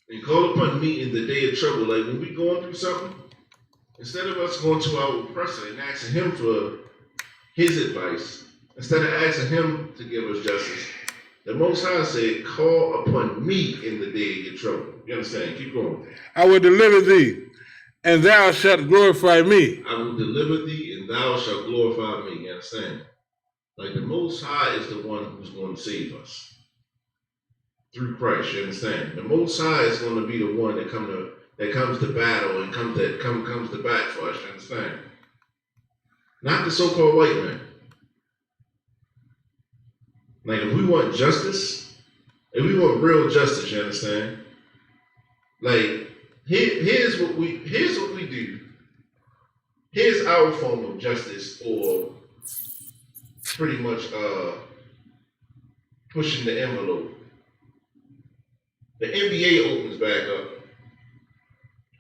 And call upon me in the day of trouble. Like when we going through something, instead of us going to our oppressor and asking him for his advice, instead of asking him to give us justice, the Most High said, call upon me in the day of your trouble. You understand? Keep going. I will deliver thee, and thou shalt glorify me. I will deliver thee, and thou shalt glorify me. You understand? Like the Most High is the one who's going to save us through Christ. You understand? The Most High is going to be the one that comes to battle and comes to bat for us. You understand? Not the so-called white man. Like if we want justice, if we want real justice, you understand? Like here's what we do. Here's our form of justice, or pretty much pushing the envelope. The NBA opens back up,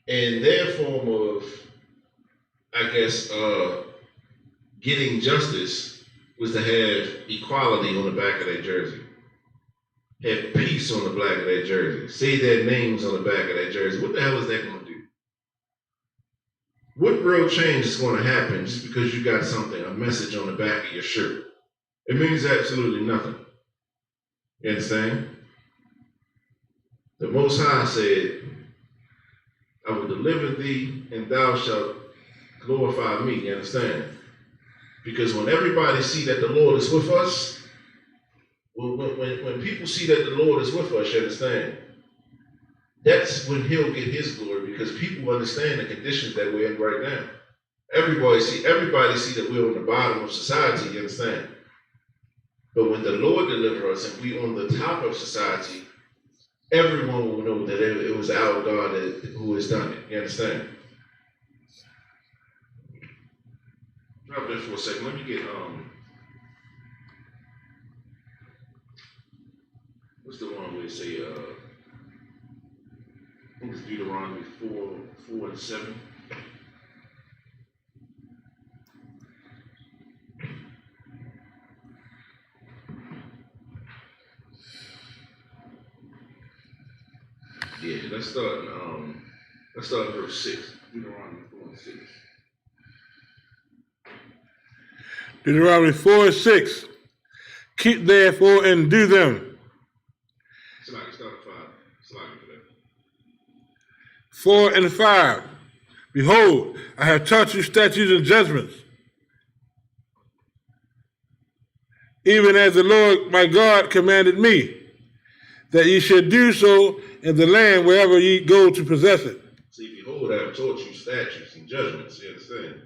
and their form of, I guess, getting justice was to have equality on the back of their jersey, have peace on the back of their jersey, say their names on the back of their jersey. What the hell is that going to do? What real change is going to happen just because you got something, a message on the back of your shirt? It means absolutely nothing. You understand? The Most High said, I will deliver thee, and thou shalt glorify me. You understand? Because when everybody see that the Lord is with us, when people see that the Lord is with us, you understand? That's when he'll get his glory, because people understand the conditions that we're in right now. Everybody see that we're on the bottom of society, you understand? But when the Lord delivers us and we on the top of society, everyone will know that it was our God who has done it. You understand? Drop that for a second. Let me get what's the one where they say I think it's Deuteronomy 4 and 7. Yeah, let's start in verse 6. Deuteronomy 4 and 6. Deuteronomy 4 and 6. Keep therefore and do them. Start at 5. Slide for that. 4 and 5. Behold, I have taught you statutes and judgments, even as the Lord my God commanded me, that ye should do so in the land wherever ye go to possess it. See, behold, I have taught you statutes and judgments. You understand?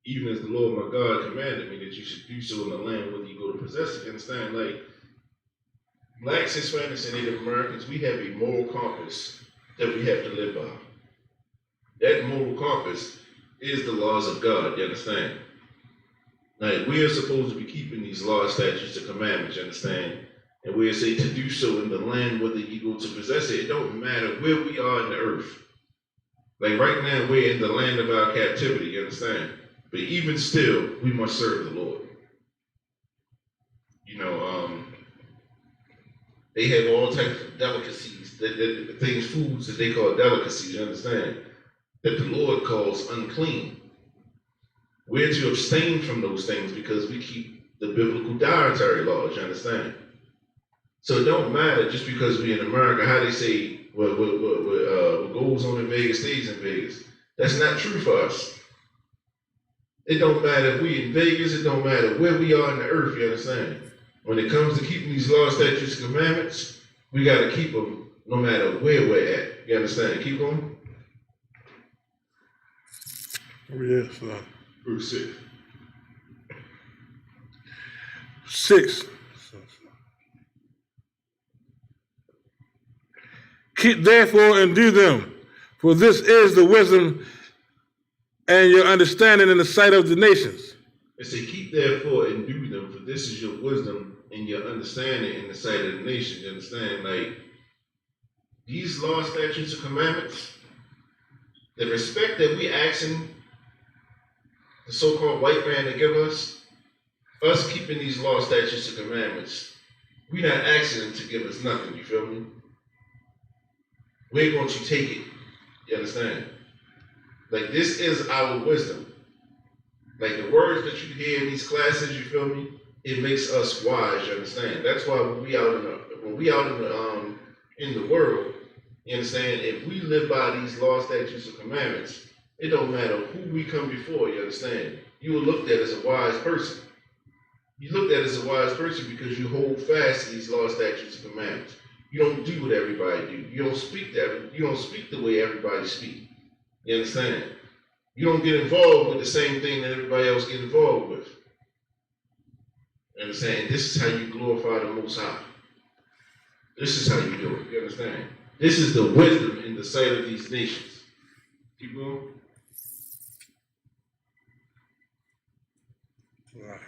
Even as the Lord my God commanded me that you should do so in the land whether you go to possess it. You understand? Like, blacks, Hispanics, and Native Americans, we have a moral compass that we have to live by. That moral compass is the laws of God. You understand? Like, we are supposed to be keeping these laws, statutes, and commandments. You understand? And we are saying to do so in the land whether you go to possess it. It don't matter where we are in the earth. Like right now, we're in the land of our captivity. You understand? But even still, we must serve the Lord. You know, they have all types of delicacies, foods that they call delicacies, you understand? That the Lord calls unclean. We're to abstain from those things because we keep the biblical dietary laws, you understand? So it don't matter just because we in America, how they say what goes on in Vegas stays in Vegas. That's not true for us. It don't matter if we in Vegas, it don't matter where we are in the earth, you understand? When it comes to keeping these laws, statutes, and commandments, we gotta keep them no matter where we're at. You understand? Keep going. Yes, sir. Verse 6. 6. Keep therefore and do them, for this is the wisdom and your understanding in the sight of the nations. It say, keep therefore and do them, for this is your wisdom and your understanding in the sight of the nations. You understand? Like, these laws, statutes, and commandments, the respect that we asking the so-called white man to give us keeping these laws, statutes, and commandments, we not asking them to give us nothing, you feel me? We're going to take it, you understand? Like, this is our wisdom. Like, the words that you hear in these classes, you feel me? It makes us wise, you understand? That's why when we out in the world, you understand? If we live by these laws, statutes, and commandments, it don't matter who we come before, you understand? You are looked at as a wise person. You looked at as a wise person because you hold fast to these laws, statutes, and commandments. You don't do what everybody do. You don't speak the way everybody speak. You understand? You don't get involved with the same thing that everybody else get involved with. You understand? This is how you glorify the Most High. This is how you do it. You understand? This is the wisdom in the sight of these nations. Keep going. Right.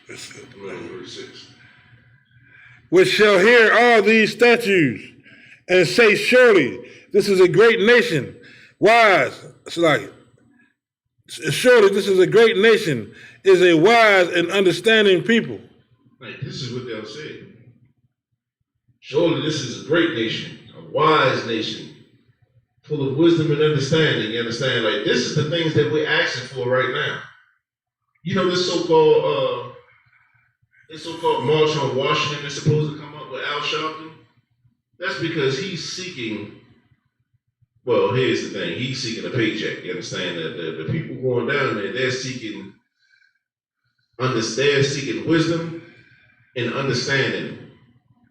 Verse 6. Which shall hear all these statutes and say, surely this is a great nation, wise. It's like, surely this is a great nation, is a wise and understanding people. Like, this is what they'll say. Surely this is a great nation, a wise nation, full of wisdom and understanding. You understand? Like, this is the things that we're asking for right now. You know, this so-called March on Washington that's supposed to come up with Al Sharpton? That's because he's seeking, well, here's the thing, he's seeking a paycheck. You understand? That the people going down there, they're seeking wisdom and understanding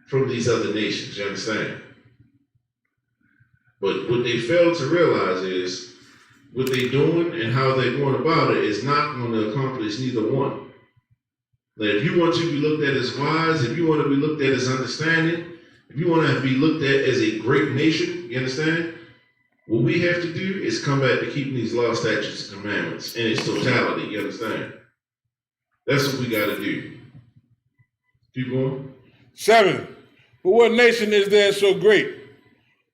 from these other nations. You understand? But what they fail to realize is what they're doing and how they're going about it is not going to accomplish neither one. Like, if you want to be looked at as wise, if you want to be looked at as understanding, if you want to be looked at as a great nation, you understand? What we have to do is come back to keeping these laws, statutes, and commandments in its totality, you understand? That's what we got to do. Keep going. 7. For what nation is there so great,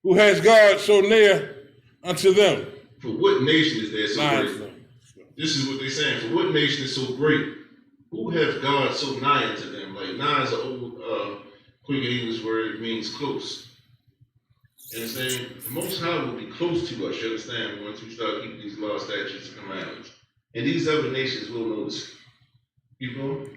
who has God so near unto them? For what nation is there so 9. great? This is what they're saying. For what nation is so great? Who have God so nigh unto them? Like, nigh is an old quick English word. It means close. You understand? The Most High will be close to us, you understand, once we start keeping these laws, statutes, and commandments. And these other nations will notice. Keep going.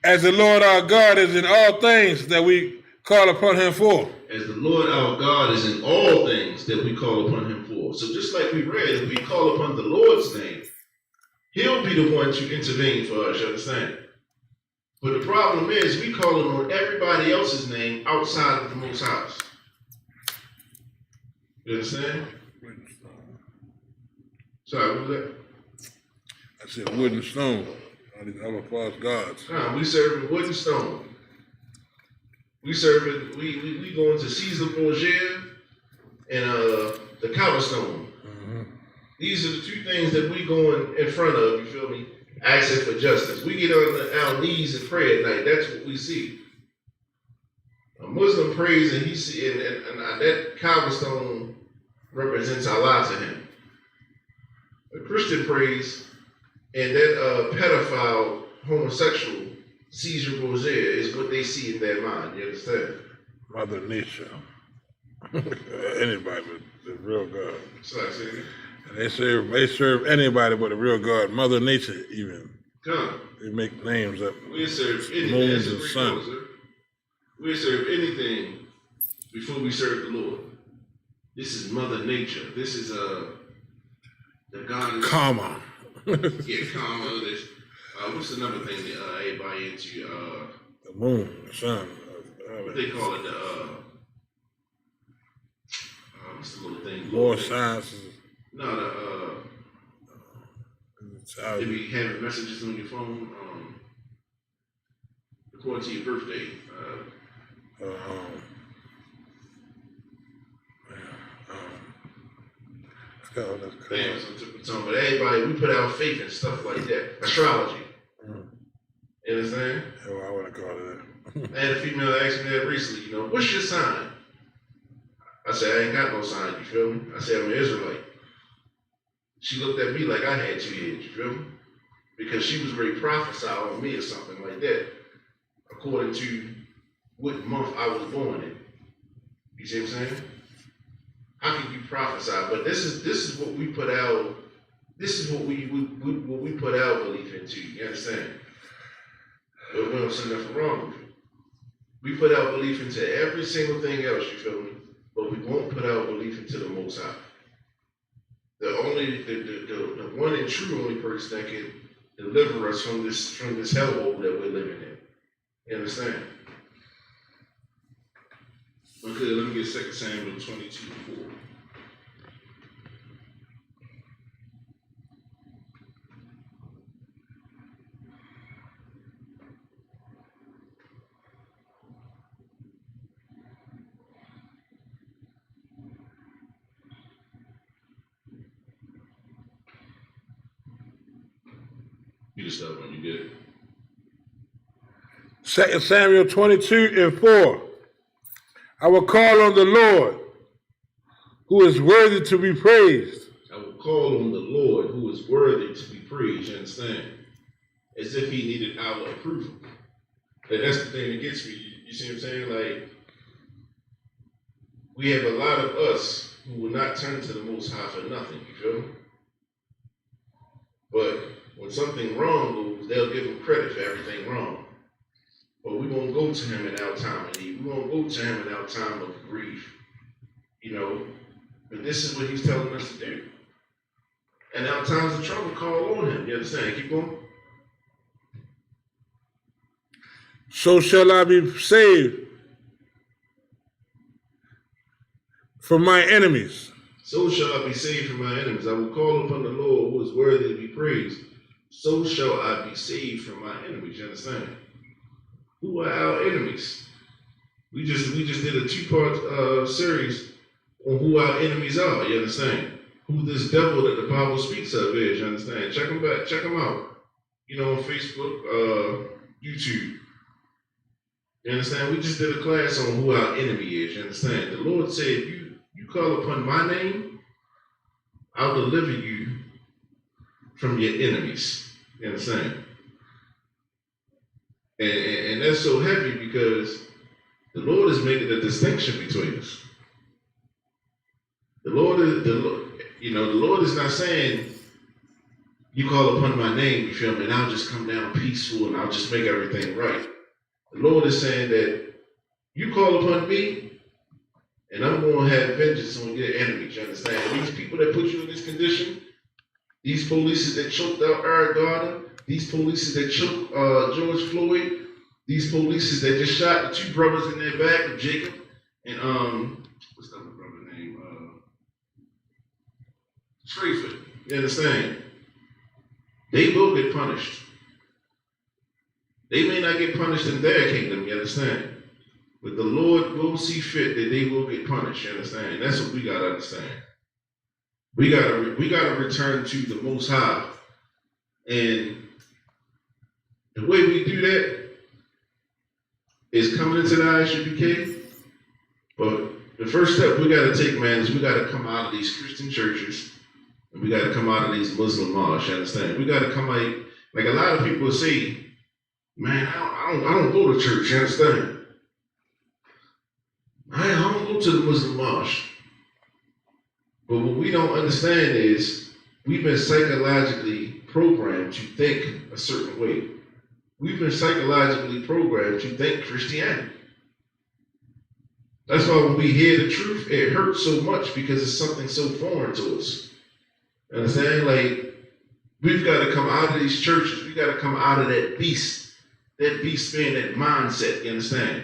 As the Lord our God is in all things that we call upon him for. As the Lord our God is in all things that we call upon him for. So just like we read, if we call upon the Lord's name, he'll be the one to intervene for us, you understand? But the problem is we calling on everybody else's name outside of the Most High. You understand? Sorry, what was that? I said wood and stone. All these other false gods. Nah, we serving wood and stone. We serving, we going to Isupk Bmore and the cobblestone. These are the two things that we going in front of, you feel me? Asking for justice. We get on our knees and pray at night. That's what we see. A Muslim prays and he see, and that cobblestone represents Allah to him. A Christian prays and that pedophile homosexual Isupk Bmore is what they see in their mind. You understand? Mother Nature. Anybody but the real God. So I say, And they serve anybody but the real God, Mother Nature even. Come. They make names up. We serve anything. Moons That's a and great sun. quote, sir. We serve anything before we serve the Lord. This is Mother Nature. This is the God. Karma. Yeah, karma. This. What's another thing that everybody into? The moon, the sun. What they call it? What's the little thing? More sciences. No, they be having messages on your phone. According to your birthday. Damn, but everybody, we put our faith in stuff like that. Astrology. You understand? Oh, I wouldn't call it that. I had a female ask me that recently, what's your sign? I said, I ain't got no sign, you feel me? I said, I'm an Israelite. She looked at me like I had 2 years, you feel me? Because she was ready to prophesy on me or something like that, according to what month I was born in. You see what I'm saying? How can you prophesy? But this is what we put our put our belief into. You understand? But we don't see nothing wrong with it. We put our belief into every single thing else. You feel me? But we won't put our belief into the Most High. The one and true only person that can deliver us from this hellhole that we're living in. You understand? Okay, let me get 2 Samuel 22:4. You just stop when you get it. 2 Samuel 22:4. I will call on the Lord, who is worthy to be praised. I will call on the Lord, who is worthy to be praised. You understand? As if he needed our approval. And that's the thing that gets me. You see what I'm saying? Like, we have a lot of us who will not turn to the Most High for nothing. You feel me? But when something wrong goes, they'll give him credit for everything wrong. But we won't go to him in our time of need. We won't go to him in our time of grief. But this is what he's telling us to do. And our times of trouble, call on him. You understand? Keep going. So shall I be saved from my enemies. So shall I be saved from my enemies. I will call upon the Lord, who is worthy to be praised. So shall I be saved from my enemies. You understand? Who are our enemies? We just did a 2-part series on who our enemies are. You understand? Who this devil that the Bible speaks of is. You understand? Check them out. On Facebook, YouTube. You understand? We just did a class on who our enemy is. You understand? The Lord said, you call upon my name, I'll deliver you from your enemies. You understand? And that's so heavy because the Lord is making a distinction between us. The Lord is not saying you call upon my name, you feel me, and I'll just come down peaceful and I'll just make everything right. The Lord is saying that you call upon me and I'm going to have vengeance on your enemies. You understand? These people that put you in this condition, these police that choked out Eric Garner, these police that choked George Floyd, these police that just shot the 2 brothers in their back of Jacob and what's the other brother name? Strafer. You understand? They will get punished. They may not get punished in their kingdom, you understand? But the Lord will see fit that they will get punished, you understand? That's what we gotta understand. We gotta return to the Most High. And the way we do that is coming into the ISUPK. But the first step we gotta take, man, is we gotta come out of these Christian churches and we gotta come out of these Muslim mosques, you understand? We gotta come out, like a lot of people say, man, I don't go to church, you understand? I don't go to the Muslim mosque. But what we don't understand is we've been psychologically programmed to think a certain way. We've been psychologically programmed to think Christianity. That's why when we hear the truth, it hurts so much because it's something so foreign to us. You understand? Like, we've got to come out of these churches. We've got to come out of that beast being that mindset, you understand?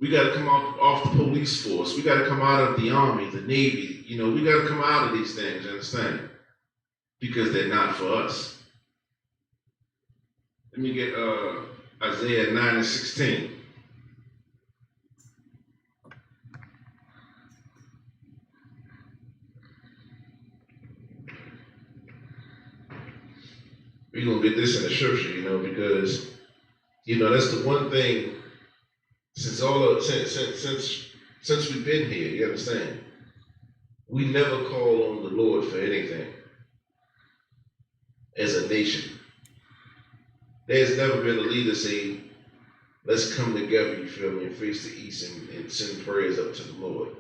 We got to come off the police force. We got to come out of the Army, the Navy. You know, we got to come out of these things, you understand? Because they're not for us. Let me get Isaiah 9:16. We're going to get this in the scripture, you know, because, you know, that's the one thing since we've been here, you understand? We never call on the Lord for anything as a nation. There's never been a leader say, let's come together, you feel me, and face the east and send prayers up to the Lord.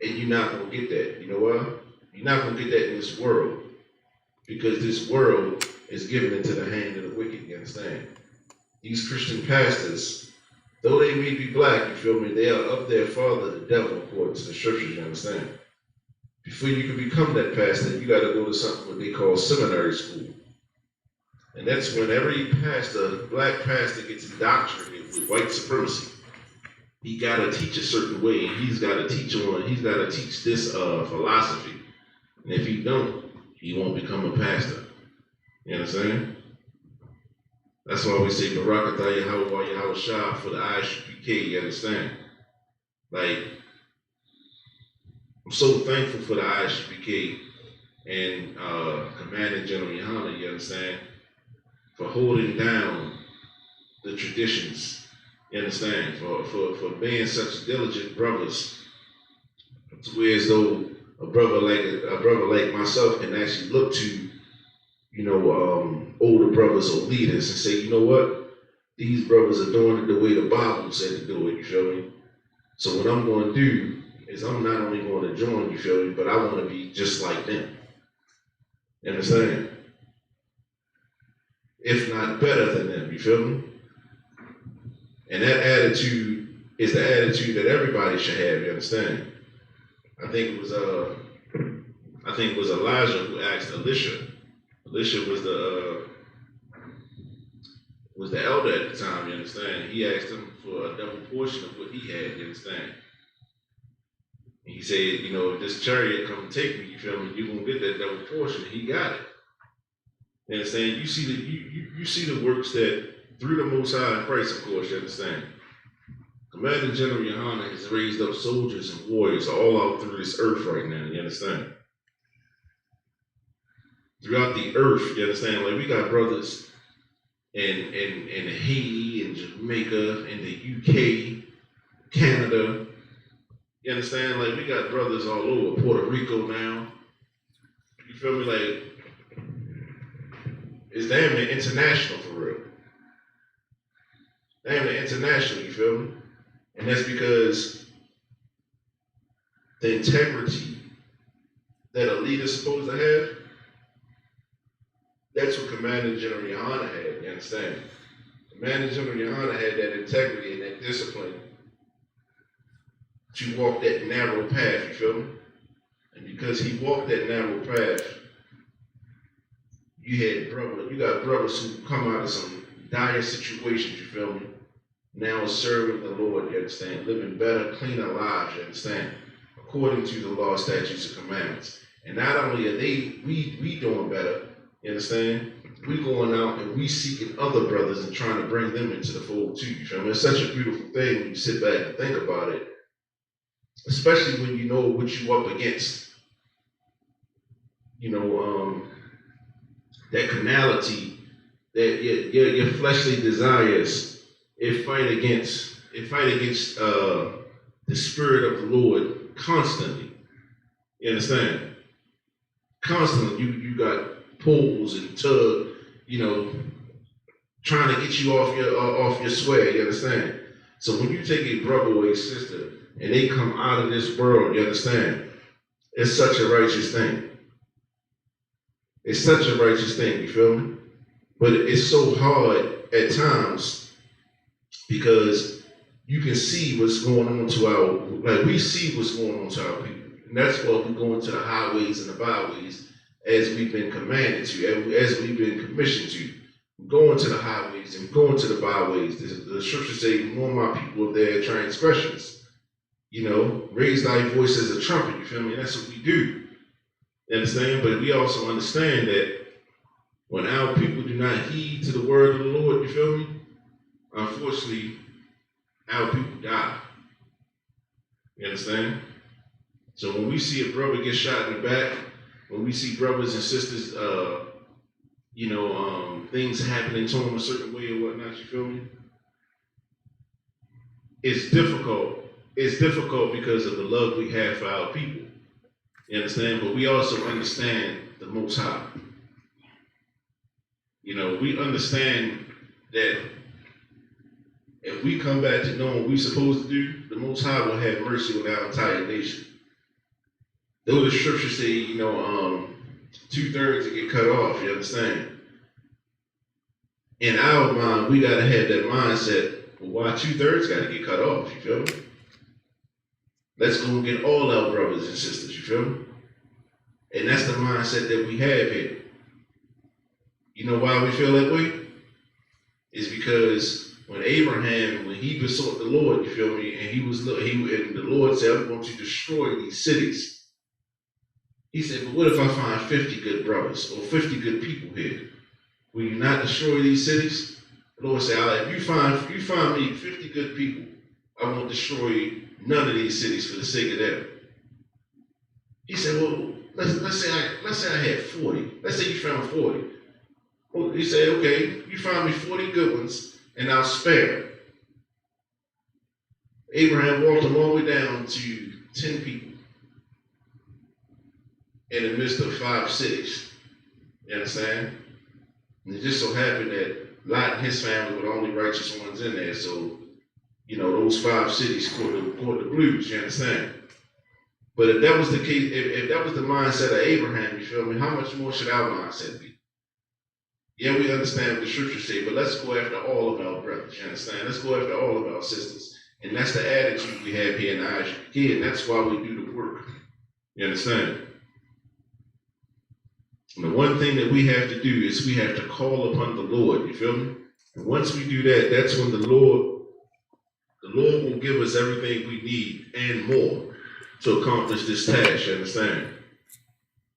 And you're not going to get that. You know why? You're not going to get that in this world. Because this world is given into the hand of the wicked, you understand? These Christian pastors, though they may be black, you feel me, they are of their father, the devil, according to the scriptures, you understand? Before you can become that pastor, you got to go to something what they call seminary school. And that's when every pastor, black pastor, gets indoctrinated with white supremacy. He got to teach a certain way, and he's got to teach this philosophy. And if he don't, he won't become a pastor. You understand? That's why we say Barak Atah Yahweh Yahweh Shah for the Isupk, you understand? Like, I'm so thankful for the Isupk and Commander General Yohana, you understand? For holding down the traditions, you understand? For being such diligent brothers, to where as though a brother like myself can actually look to, you know, older brothers or leaders and say, you know what? These brothers are doing it the way the Bible said to do it, you feel me? So what I'm going to do is I'm not only going to join, you feel me, but I want to be just like them. You understand? If not better than them, you feel me? And that attitude is the attitude that everybody should have, you understand? I think it was Elijah who asked Elisha. Elisha was the elder at the time, you understand? He asked him for a double portion of what he had, you understand? And he said, you know, if this chariot come and take me, you feel me, you're gonna get that double portion. And he got it. You understand? You see the works that through the Most High in Christ, of course, you understand? Commander General Yohana has raised up soldiers and warriors all out through this earth right now, you understand? Throughout the earth, you understand? Like, we got brothers in Haiti, in Jamaica, in the UK, Canada. You understand? Like, we got brothers all over, Puerto Rico now. You feel me? Like, it's damn near international for real. Damn near international, you feel me? And that's because the integrity that a leader's supposed to have, that's what Commander General Yohana had, you understand? Commander General Yohana had that integrity and that discipline to walk that narrow path, you feel me? And because he walked that narrow path, you got brothers who come out of some dire situations, you feel me? Now serving the Lord, you understand? Living better, cleaner lives, you understand? According to the law, statutes, and commandments. And not only are we doing better, you understand? We going out and we seeking other brothers and trying to bring them into the fold too, you feel me? It's such a beautiful thing when you sit back and think about it. Especially when you know what you up against. You know, that carnality, that your fleshly desires, it fight against the spirit of the Lord constantly. You understand? Constantly, you got pulls and tug, you know, trying to get you off your sway. You understand? So when you take a brother or a sister and they come out of this world, you understand? It's such a righteous thing. It's such a righteous thing, you feel me? But it's so hard at times because you can see what's going on to we see what's going on to our people. And that's why we go into the highways and the byways as we've been commanded to, as we've been commissioned to. We go into the highways and go into the byways. The scriptures say, warn my people of their transgressions. Raise thy voice as a trumpet, you feel me? And that's what we do. You understand? But we also understand that when our people do not heed to the word of the Lord, you feel me? Unfortunately, our people die. You understand? So when we see a brother get shot in the back, when we see brothers and sisters, things happening to them a certain way or whatnot, you feel me? It's difficult. It's difficult because of the love we have for our people. You understand? But we also understand the Most High. We understand that if we come back to knowing what we're supposed to do, the Most High will have mercy on our entire nation. Though the scriptures say, 2/3 to get cut off, you understand? In our mind, we gotta have that mindset, well, why 2/3 gotta get cut off, you feel me? Let's go and get all our brothers and sisters, you feel me? And that's the mindset that we have here. You know why we feel that way? It's because when Abraham, when he besought the Lord, you feel me, and and the Lord said, I'm going to destroy these cities. He said, but what if I find 50 good brothers or 50 good people here? Will you not destroy these cities? The Lord said, if you find me 50 good people, I won't destroy none of these cities for the sake of them. He said, well, let's say I had 40. Let's say you found 40. Well, he said, okay, you find me 40 good ones, and I'll spare. Abraham walked them all the way down to 10 people in the midst of 5 cities. You understand? And it just so happened that Lot and his family were the only righteous ones in there. So, those 5 cities caught the blues, you understand? But if that was the case, if that was the mindset of Abraham, you feel me, how much more should our mindset be? Yeah, we understand what the scriptures say, but let's go after all of our brothers, you understand? Let's go after all of our sisters. And that's the attitude we have here in the Isupk, and that's why we do the work. You understand? And the one thing that we have to do is we have to call upon the Lord, you feel me? And once we do that, that's when the Lord will give us everything we need and more to accomplish this task, you understand?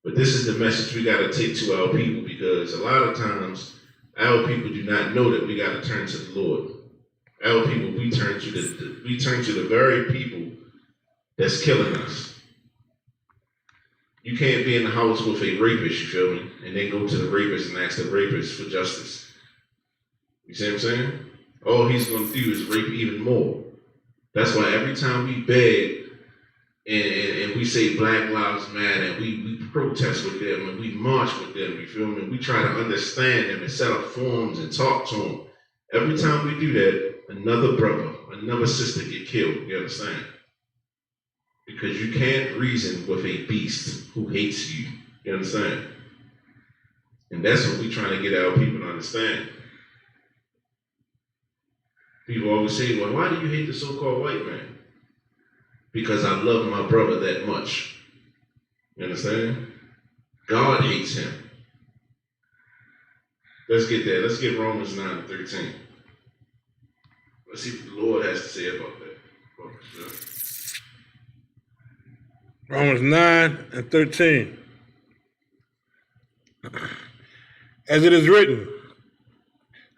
But this is the message we got to take to our people, because a lot of times our people do not know that we got to turn to the Lord. Our people, we turn to the very people that's killing us. You can't be in the house with a rapist, you feel me, and then go to the rapist and ask the rapist for justice. You see what I'm saying? All he's going to do is rape even more. That's why every time we beg and we say Black Lives Matter, and we protest with them, and we march with them, you feel me? We try to understand them and set up forums and talk to them. Every time we do that, another brother, another sister get killed, you understand? Because you can't reason with a beast who hates you, you understand? And that's what we're trying to get our people to understand. People always say, well, why do you hate the so-called white man? Because I love my brother that much. You understand? God hates him. Let's get that. Let's get Romans 9:13. Let's see what the Lord has to say about that. Romans 9:13. As it is written,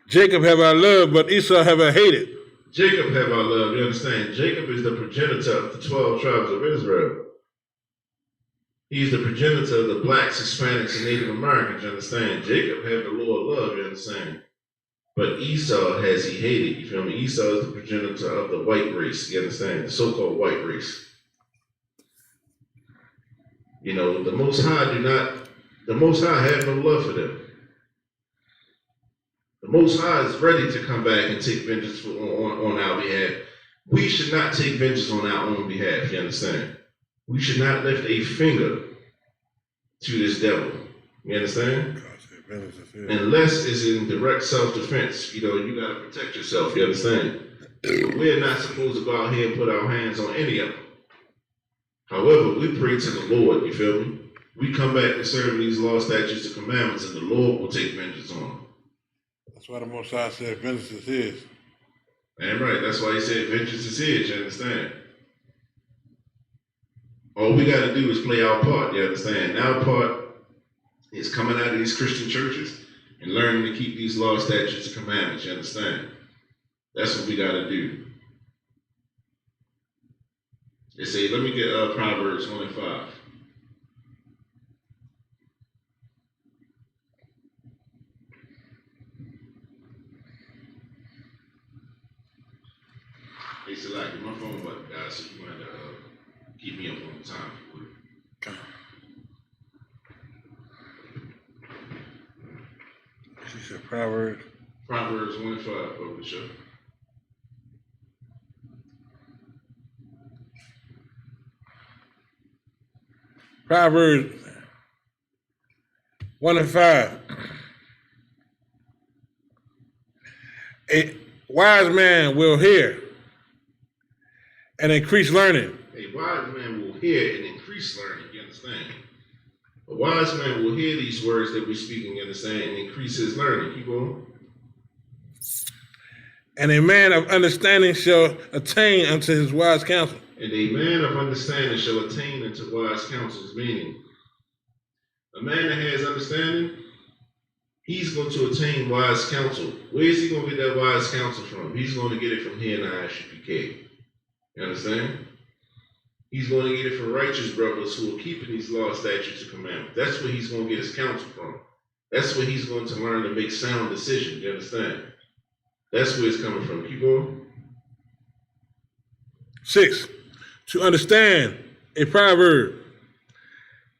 Jacob have I loved, but Esau have I hated. Jacob have I loved, you understand? Jacob is the progenitor of the 12 tribes of Israel. He's the progenitor of the blacks, Hispanics, and Native Americans, you understand? Jacob have the Lord love, you understand? But Esau has he hated, you feel me? Esau is the progenitor of the white race, you understand? The so-called white race. The Most High have no love for them. The Most High is ready to come back and take vengeance on our behalf. We should not take vengeance on our own behalf, you understand? We should not lift a finger to this devil. You understand? God said vengeance is his. Unless it's in direct self-defense. You know, you got to protect yourself. You understand? But we're not supposed to go out here and put our hands on any of them. However, we pray to the Lord, you feel me? We come back to serve these laws, statutes, and commandments, and the Lord will take vengeance on them. That's why the Most High said vengeance is his. And right, that's why he said vengeance is his, you understand? All we got to do is play our part, you understand? Our part is coming out of these Christian churches and learning to keep these laws, statutes, and commandments, you understand? That's what we got to do. They say, let me get Proverbs 1 and 5. Hey, Salaki, my phone about to die, so you might keep me up on the time. Okay. She said Proverbs. Proverbs 1 and 5, over the show. Proverbs 1 and 5. A wise man will hear and increase learning. A wise man will hear and increase learning, you understand? A wise man will hear these words that we're speaking, you understand, and increase his learning. Keep going. And a man of understanding shall attain unto his wise counsel. And a man of understanding shall attain unto wise counsels, meaning a man that has understanding, he's going to attain wise counsel. Where is he going to get that wise counsel from? He's going to get it from here in the Isupk. You understand? He's going to get it from righteous brothers who are keeping these laws, statutes, and commandments. That's where he's going to get his counsel from. That's where he's going to learn to make sound decisions. You understand? That's where it's coming from. Keep going. 6. To understand a proverb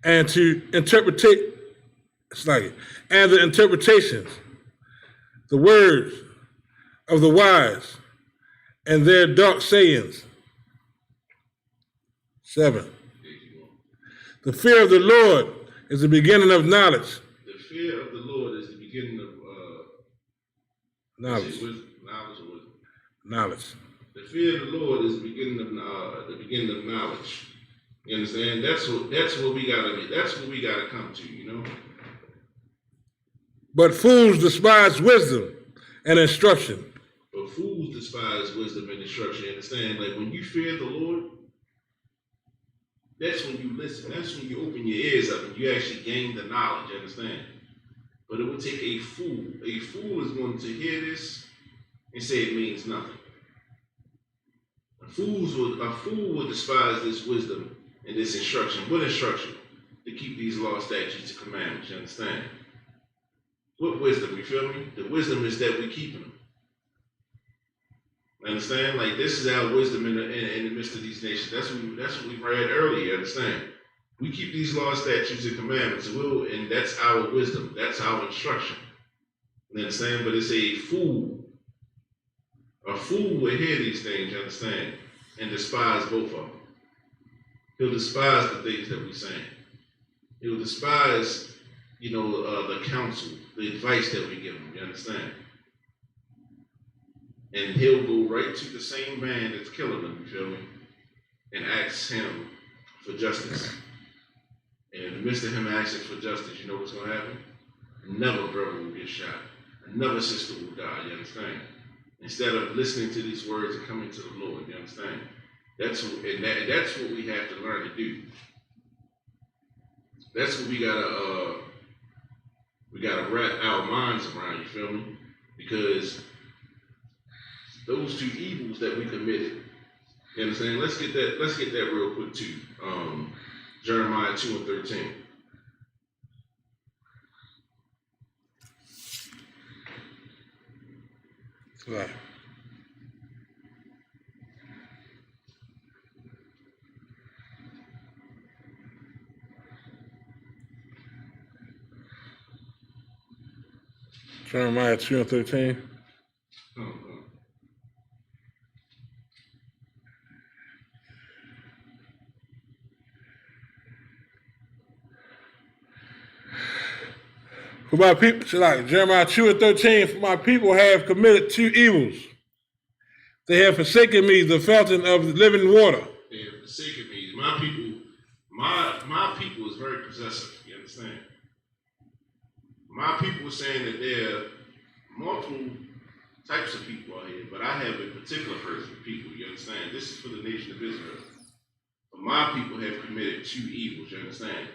and to interpret and the interpretations, the words of the wise and their dark sayings. 7. The fear of the Lord is the beginning of knowledge. The fear of the Lord is the beginning of knowledge. Knowledge or wisdom? Knowledge. The fear of the Lord is the beginning of knowledge. You understand? That's what we gotta be. That's what we gotta come to, you know. But fools despise wisdom and instruction. But fools despise wisdom and instruction. You understand? Like when you fear the Lord, that's when you listen. That's when you open your ears up and you actually gain the knowledge. You understand? But it would take a fool. A fool is going to hear this and say it means nothing. A fool will despise this wisdom and this instruction. What instruction? To keep these laws, statutes, and commandments. You understand? What wisdom? You feel me? The wisdom is that we keep them. Understand? Like this is our wisdom in the midst of these nations. That's what we read earlier. You understand? We keep these laws, statutes, and commandments, and that's our wisdom. That's our instruction. You understand? But it's a fool. A fool will hear these things, you understand, and despise both of them. He'll despise the things that we're saying. He'll despise, the counsel, the advice that we give him, you understand? And he'll go right to the same man that's killing him, you feel me, and ask him for justice. And in the midst of him asking for justice, you know what's going to happen? Another brother will get shot. Another sister will die, you understand? Instead of listening to these words and coming to the Lord, you understand? That's what we have to learn to do. That's what we gotta wrap our minds around, you feel me? Because those two evils that we committed, you understand? Let's get that real quick too. Jeremiah 2 and 13. Right. Jeremiah 2 and 13. For my people, so like Jeremiah 2:13, for my people have committed two evils. They have forsaken me, the fountain of living water. They have forsaken me. My people, my people is very possessive, you understand? My people are saying that there are multiple types of people out here, but I have a particular person, people, you understand? This is for the nation of Israel. But my people have committed two evils, you understand?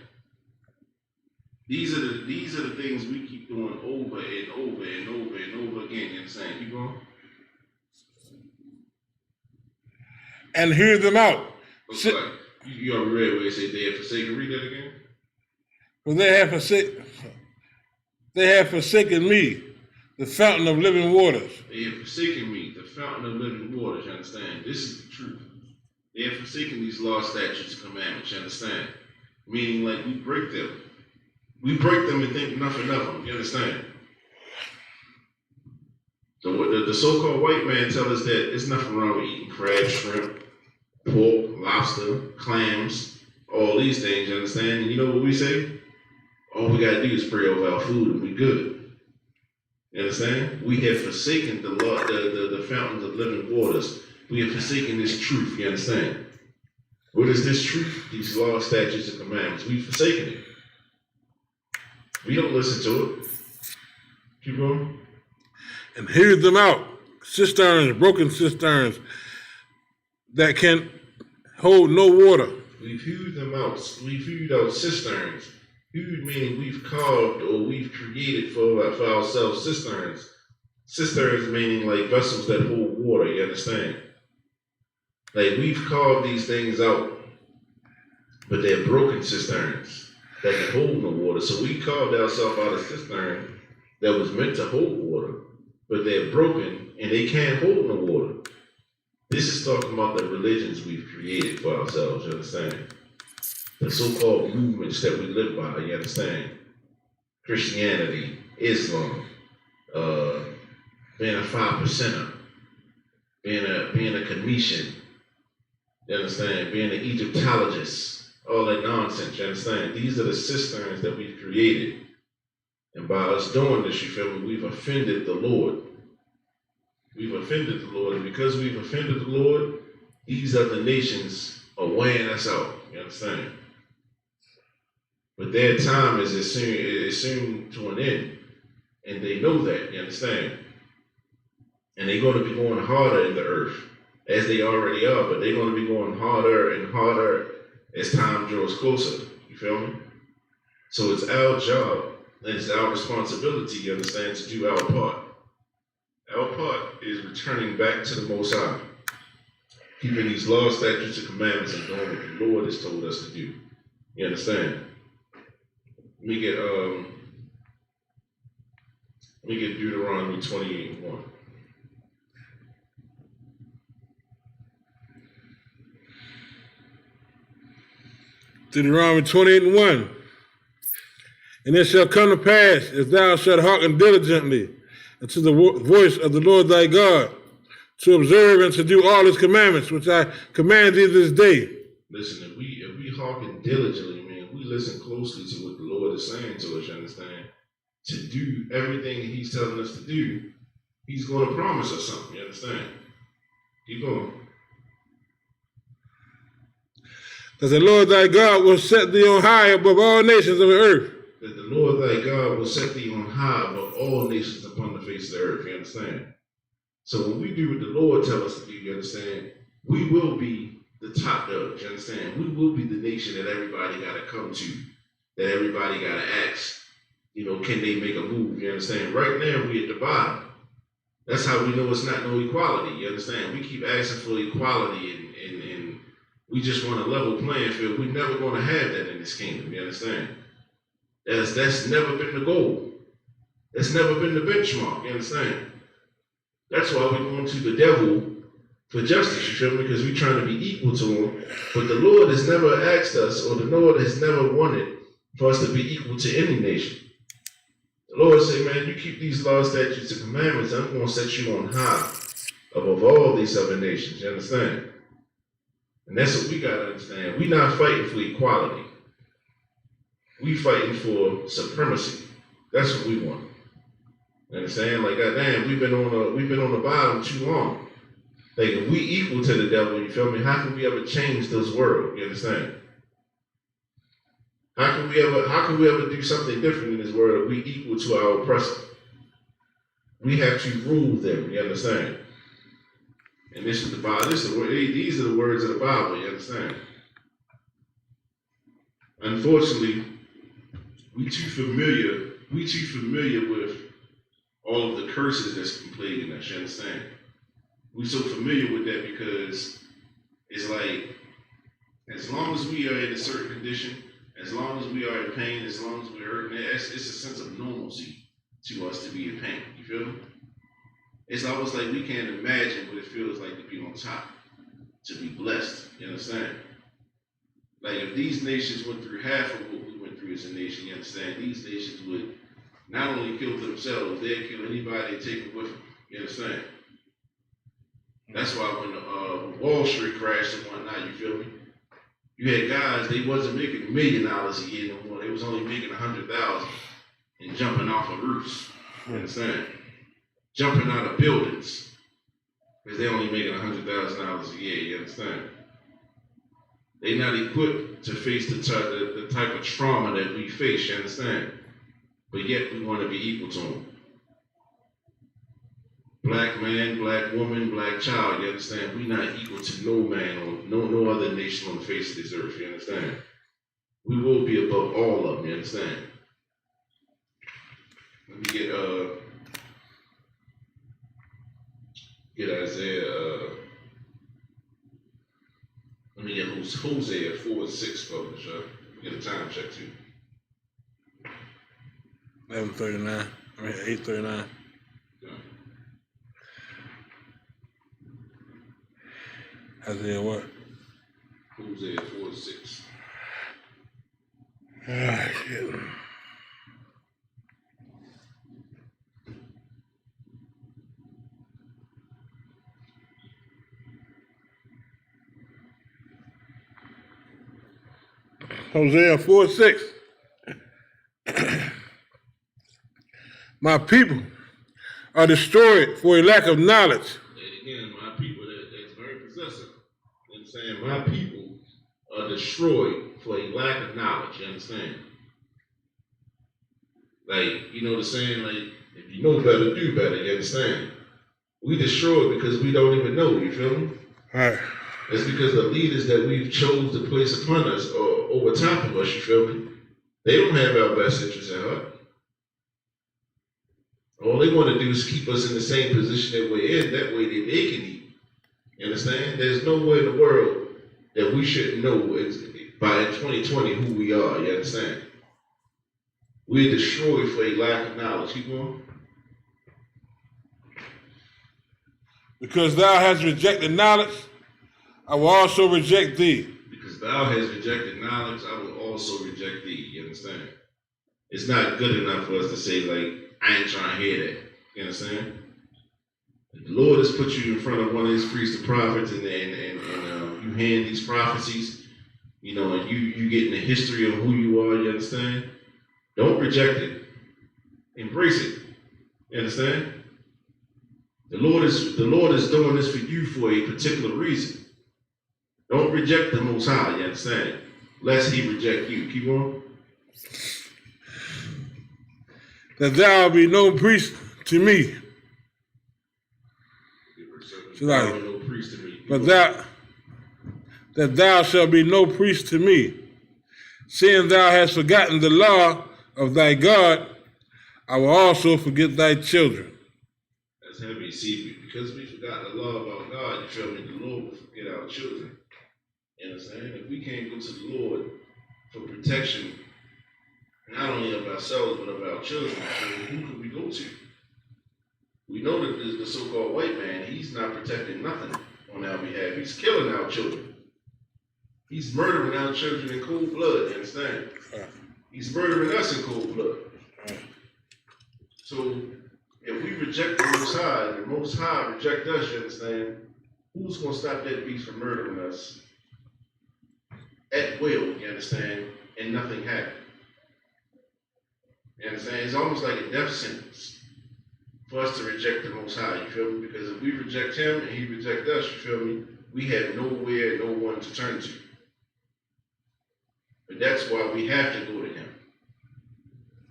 These are the things we keep doing over and over and over and over again, you understand? Keep going. And hear them out. Okay. You already read where it said they have forsaken. Read that again. For they have forsaken me, the fountain of living waters. They have forsaken me, the fountain of living waters, you understand? This is the truth. They have forsaken these laws, statutes, and commandments, you understand? Meaning like we break them. We break them and think nothing of them, you understand? So the so-called white man tells us that there's nothing wrong with eating crab, shrimp, pork, lobster, clams, all these things, you understand? And you know what we say? All we gotta do is pray over our food and we good. You understand? We have forsaken the law, the fountains of living waters. We have forsaken this truth, you understand? What is this truth? These laws, statutes, and commandments. We've forsaken it. We don't listen to it. Keep going. And hear them out. Cisterns, broken cisterns that can hold no water. We've hewed them out. We've hewed out cisterns. Hewed meaning we've carved or we've created for ourselves cisterns. Cisterns meaning like vessels that hold water, you understand? Like we've carved these things out, but they're broken cisterns that can hold no water. So we carved ourselves out a cistern that was meant to hold water, but they're broken and they can't hold no water. This is talking about the religions we've created for ourselves, you understand? The so-called movements that we live by, you understand? Christianity, Islam, being a 5%er, being a Commission, you understand? Being an Egyptologist, all that nonsense, you understand? These are the cisterns that we've created. And by us doing this, you feel me, we've offended the Lord. We've offended the Lord. And because we've offended the Lord, these other nations are weighing us out, you understand? But their time is soon to an end. And they know that, you understand? And they're going to be going harder in the earth, as they already are, but they're going to be going harder and harder as time draws closer. You feel me? So it's our job, and it's our responsibility, you understand, to do our part. Our part is returning back to the Most High, keeping these laws, statutes, and commandments, and doing what the Lord has told us to do. You understand? Let me get Deuteronomy 28:1. Deuteronomy 28:1. And it shall come to pass, if thou shalt hearken diligently unto the voice of the Lord thy God, to observe and to do all his commandments, which I command thee this day. Listen, if we hearken diligently, man, we listen closely to what the Lord is saying to us, you understand? To do everything he's telling us to do, he's going to promise us something, you understand? Keep going. That the Lord thy God will set thee on high above all nations of the earth. That the Lord thy God will set thee on high above all nations upon the face of the earth, you understand? So when we do what the Lord tells us to do, you understand, we will be the top dog, you understand? We will be the nation that everybody got to come to, that everybody got to ask, you know, can they make a move, you understand? Right now, we at the bottom. That's how we know it's not no equality, you understand? We keep asking for equality and we just want a level playing field. We're never going to have that in this kingdom, you understand? That's never been the goal. That's never been the benchmark, you understand? That's why we're going to the devil for justice, you feel me? Because we're trying to be equal to him. But the Lord has never asked us, or the Lord has never wanted for us to be equal to any nation. The Lord said, man, you keep these laws, statutes, and commandments, I'm going to set you on high above all these other nations, you understand? And that's what we got to understand. We're not fighting for equality. We fighting for supremacy. That's what we want. You understand? Like, goddamn, we've been on the bottom too long. Like, if we equal to the devil, you feel me? How can we ever change this world? You understand? How can we ever do something different in this world if we equal to our oppressor? We have to rule them. You understand? And this is the Bible. These are the words of the Bible. You understand? Unfortunately, we too familiar with all of the curses that's been plaguing us. You understand? We're so familiar with that because it's like, as long as we are in a certain condition, as long as we are in pain, as long as we're hurting, it's a sense of normalcy to us to be in pain. You feel me? It's almost like we can't imagine what it feels like to be on top, to be blessed. You understand? Like, if these nations went through half of what we went through as a nation, you understand? These nations would not only kill themselves, they'd kill anybody they take it with them. You understand? That's why when Wall Street crashed and whatnot, you feel me? You had guys, they wasn't making $1 million a year no more. They was only making 100,000 and jumping off of roofs. You understand? Jumping out of buildings because they only making $100,000 a year. You understand? They not equipped to face the type of trauma that we face. You understand? But yet we want to be equal to them. Black man, black woman, black child, you understand? We're not equal to no man on no other nation on the face of this earth, you understand? We will be above all of them, you understand? Let me get Isaiah, let me get Hosea 4:6 published, get a time check too. 11:39, 8:39. Yeah. Isaiah what? Hosea 4:6. Ah, shit. Hosea 4:6. My people are destroyed for a lack of knowledge. And again, my people, that's very possessive. You understand? My people are destroyed for a lack of knowledge. You understand? Like, you know the saying, like, if you know better, do better. You understand? We destroyed because we don't even know. You feel me? All right. It's because the leaders that we've chose to place upon us or over top of us, you feel me? They don't have our best interests at heart. All they want to do is keep us in the same position that we're in. That way they can eat. You understand? There's no way in the world that we shouldn't know by 2020 who we are. You understand? We're destroyed for a lack of knowledge. Keep going. Because thou hast rejected knowledge, I will also reject thee. Because thou hast rejected knowledge, I will also reject thee. You understand? It's not good enough for us to say, like, I ain't trying to hear that. You understand? The Lord has put you in front of one of his priests and prophets, and you hand these prophecies, you know, and you get in the history of who you are. You understand? Don't reject it. Embrace it. You understand? The Lord is doing this for you for a particular reason. Don't reject the Most High. You understand? Lest he reject you. Keep on. That thou be no priest to me. Like, no priest to me. but that thou shalt be no priest to me. Seeing thou hast forgotten the law of thy God, I will also forget thy children. That's heavy. See, because we forgot the law of our God, you feel me? The Lord will forget our children. You understand? If we can't go to the Lord for protection, not only of ourselves, but of our children, who could we go to? We know that the so-called white man, he's not protecting nothing on our behalf. He's killing our children. He's murdering our children in cold blood, you understand? He's murdering us in cold blood. So if we reject the Most High, and the Most High reject us, you understand, who's going to stop that beast from murdering us at will, you understand, and nothing happen? You understand? It's almost like a death sentence for us to reject the Most High, you feel me? Because if we reject him and he reject us, you feel me? We have nowhere, no one to turn to. But that's why we have to go to him.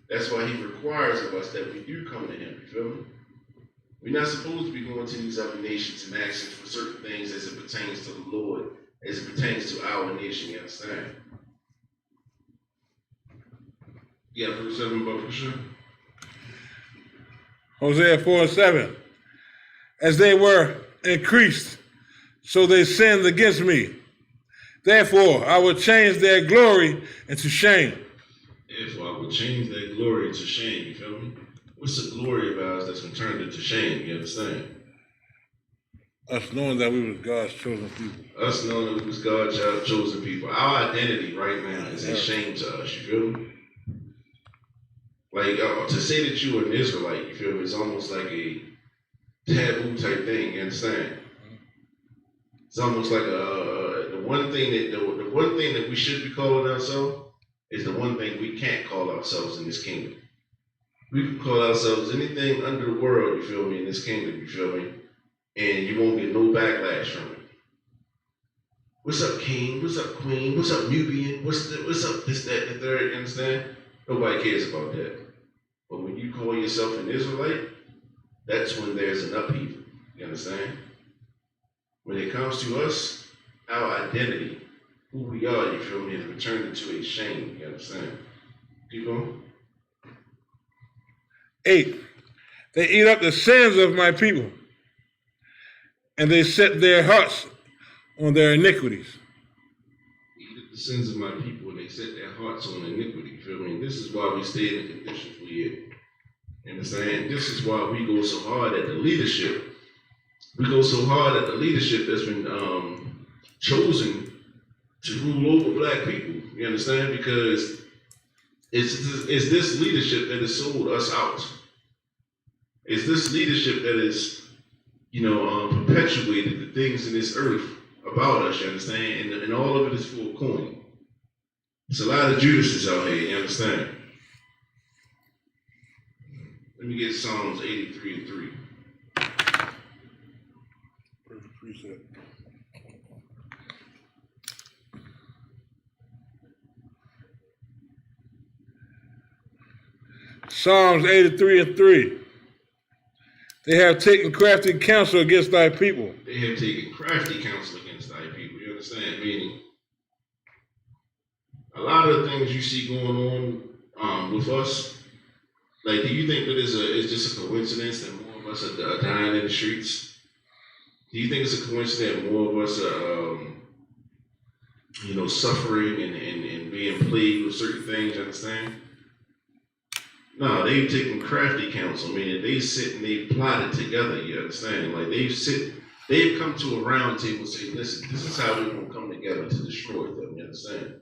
That's why he requires of us that we do come to him, you feel me? We're not supposed to be going to these other nations and asking for certain things as it pertains to the Lord, as it pertains to our nation, you understand? Yeah, verse 7, but for sure. Hosea 4:7. As they were increased, so they sinned against me. Therefore, I will change their glory into shame. Therefore, I will change their glory into shame, you feel me? What's the glory of ours that's been turned into shame, you understand? Us knowing that we was God's chosen people. Us knowing that we was God's chosen people. Our identity right now is a shame to us, you feel me? Like, to say that you are an Israelite, you feel me, is almost like a taboo type thing, you understand? It's almost like the one thing that we should be calling ourselves is the one thing we can't call ourselves in this kingdom. We can call ourselves anything under the world, you feel me, in this kingdom, you feel me? And you won't get no backlash from it. What's up, king? What's up, queen? What's up, Nubian? What's up, this, that, and the third, you understand? Nobody cares about that. But when you call yourself an Israelite, that's when there's an upheaval, you understand? When it comes to us, our identity, who we are, you feel me, has been turned into a shame, you understand? Keep going. 8. They eat up the sins of my people, and they set their hearts on their iniquities. Eat up the sins of my people, and they set their hearts on iniquity, you feel me? This is why we stay in the conditions we're in. You understand? This is why we go so hard at the leadership. We go so hard at the leadership that's been chosen to rule over black people. You understand? Because it's this leadership that has sold us out. It's this leadership that is, perpetuated the things in this earth about us. You understand? And all of it is for a coin. It's a lot of Judases out here. You understand? Let me get Psalms 83:3. Perfect precept. Psalms 83:3. They have taken crafty counsel against thy people. They have taken crafty counsel against thy people. You understand? Meaning, a lot of the things you see going on with us, like, do you think that it's just a coincidence that more of us are dying in the streets? Do you think it's a coincidence that more of us are, suffering and being plagued with certain things, you understand? No, they've taken crafty counsel, meaning they sit and they plotted together, you understand? Like, they've come to a round table and say, listen, this is how we're going to come together to destroy them, you understand?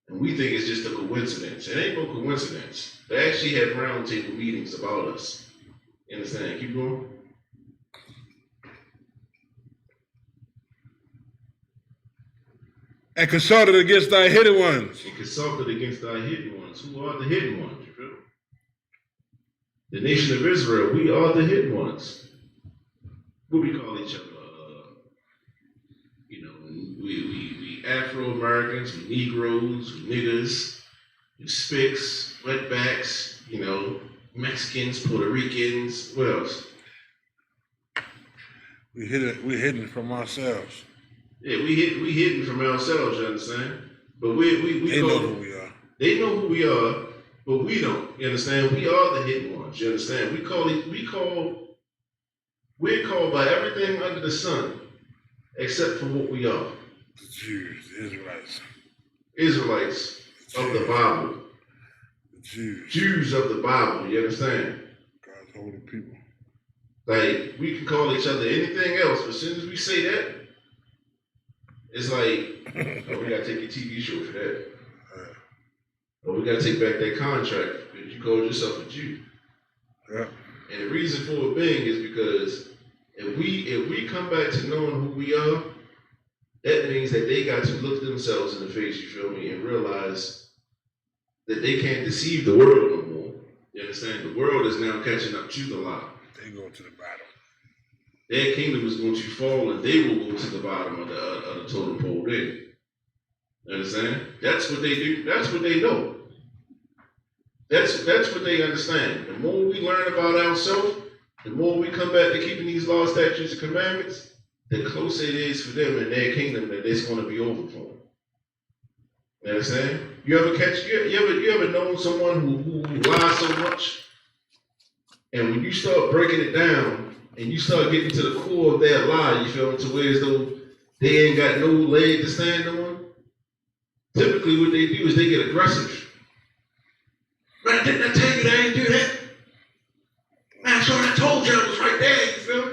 And we think it's just a coincidence. It ain't no coincidence. They actually have round table meetings about us. You understand? Keep going. And consulted against thy hidden ones. And consulted against thy hidden ones. Who are the hidden ones? You feel? The nation of Israel, we are the hidden ones. What we call each other? We Afro-Americans, we Negroes, we niggers, we Spics, wetbacks, Mexicans, Puerto Ricans, what else? We're hidden from ourselves. Yeah, we hidden from ourselves, you understand? But they know who we are. They know who we are, but we don't. You understand? We are the hidden ones. You understand? We're called by everything under the sun, except for what we are. The Jews, the Israelites. Israelites of the Bible. The Jews. Jews of the Bible. You understand? God's holy people. Like, we can call each other anything else, but as soon as we say that, it's like, we gotta take a TV show for that. Or we gotta take back that contract because you called yourself a Jew. Yeah. And the reason for it being is because if we come back to knowing who we are, that means that they got to look themselves in the face, you feel me, and realize that they can't deceive the world no more. understand? The world is now catching up to the lie. They go to the bottom. Their kingdom is going to fall, and they will go to the bottom of the totem pole there. You understand? That's what they do. That's what they know. That's what they understand. The more we learn about ourselves, the more we come back to keeping these laws, statutes, and commandments, the closer it is for them in their kingdom that it's going to be over for them. You understand? You ever known someone who lies so much, and when you start breaking it down and you start getting to the core of that lie, you feel me, to where as though they ain't got no leg to stand on. Typically, what they do is they get aggressive. Man, didn't I tell you they ain't do that? Man, I sure I told you I was right there. You feel me?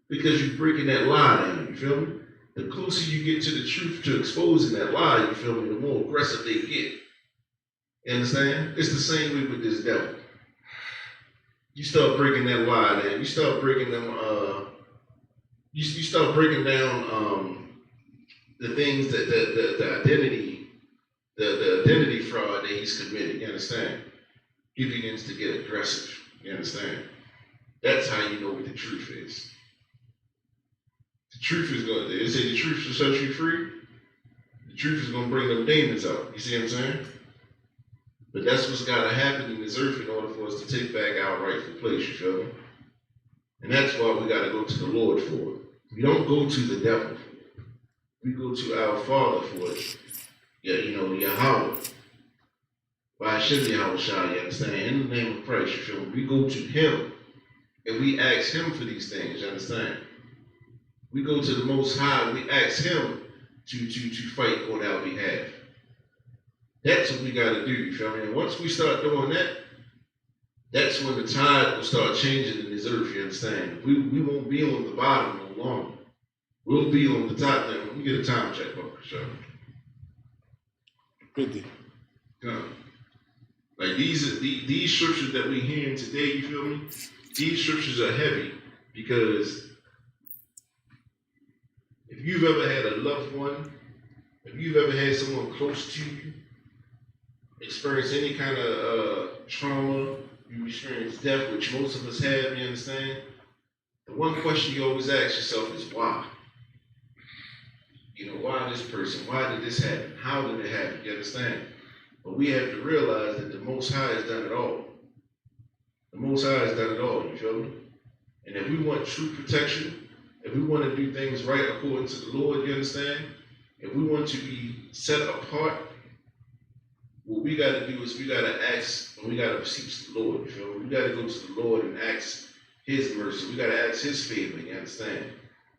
Because you're breaking that lie down. You feel me? The closer you get to the truth, to exposing that lie, you feel me, the more aggressive they get. You understand? It's the same way with this devil. You start breaking that lie down. You start breaking them. You start breaking down the things that the identity, the identity fraud that he's committed. You understand? He begins to get aggressive. You understand? That's how you know what the truth is. The truth is going to, they say the truth will set you free. The truth is going to bring them demons out. You see what I'm saying? But that's what's got to happen in this earth in order for us to take back our rightful place, you feel me? And that's why we got to go to the Lord for it. We don't go to the devil for it. We go to our Father for it. Yeah, you know, Yahweh. By Hashem Yahweh Shai, you understand? In the name of Christ, you feel me? We go to Him and we ask Him for these things, you understand? We go to the Most High, we ask Him to fight on our behalf. That's what we got to do, you feel me? And once we start doing that, that's when the tide will start changing in this earth, you understand? We won't be on the bottom no longer. We'll be on the top now. Let me get a time check, Uncle Sean. 50. Come. Like these scriptures that we hearing today, you feel me? These scriptures are heavy because if you've ever had a loved one, if you've ever had someone close to you experience any kind of trauma, you experience death, which most of us have, you understand? The one question you always ask yourself is why? You know, why this person? Why did this happen? How did it happen? You understand? But we have to realize that the Most High has done it all. The Most High has done it all, you feel me? And if we want true protection, if we want to do things right according to the Lord, you understand? If we want to be set apart, what we got to do is we got to ask, and we got to beseech the Lord, you feel me? We got to go to the Lord and ask His mercy. We got to ask His favor, you understand?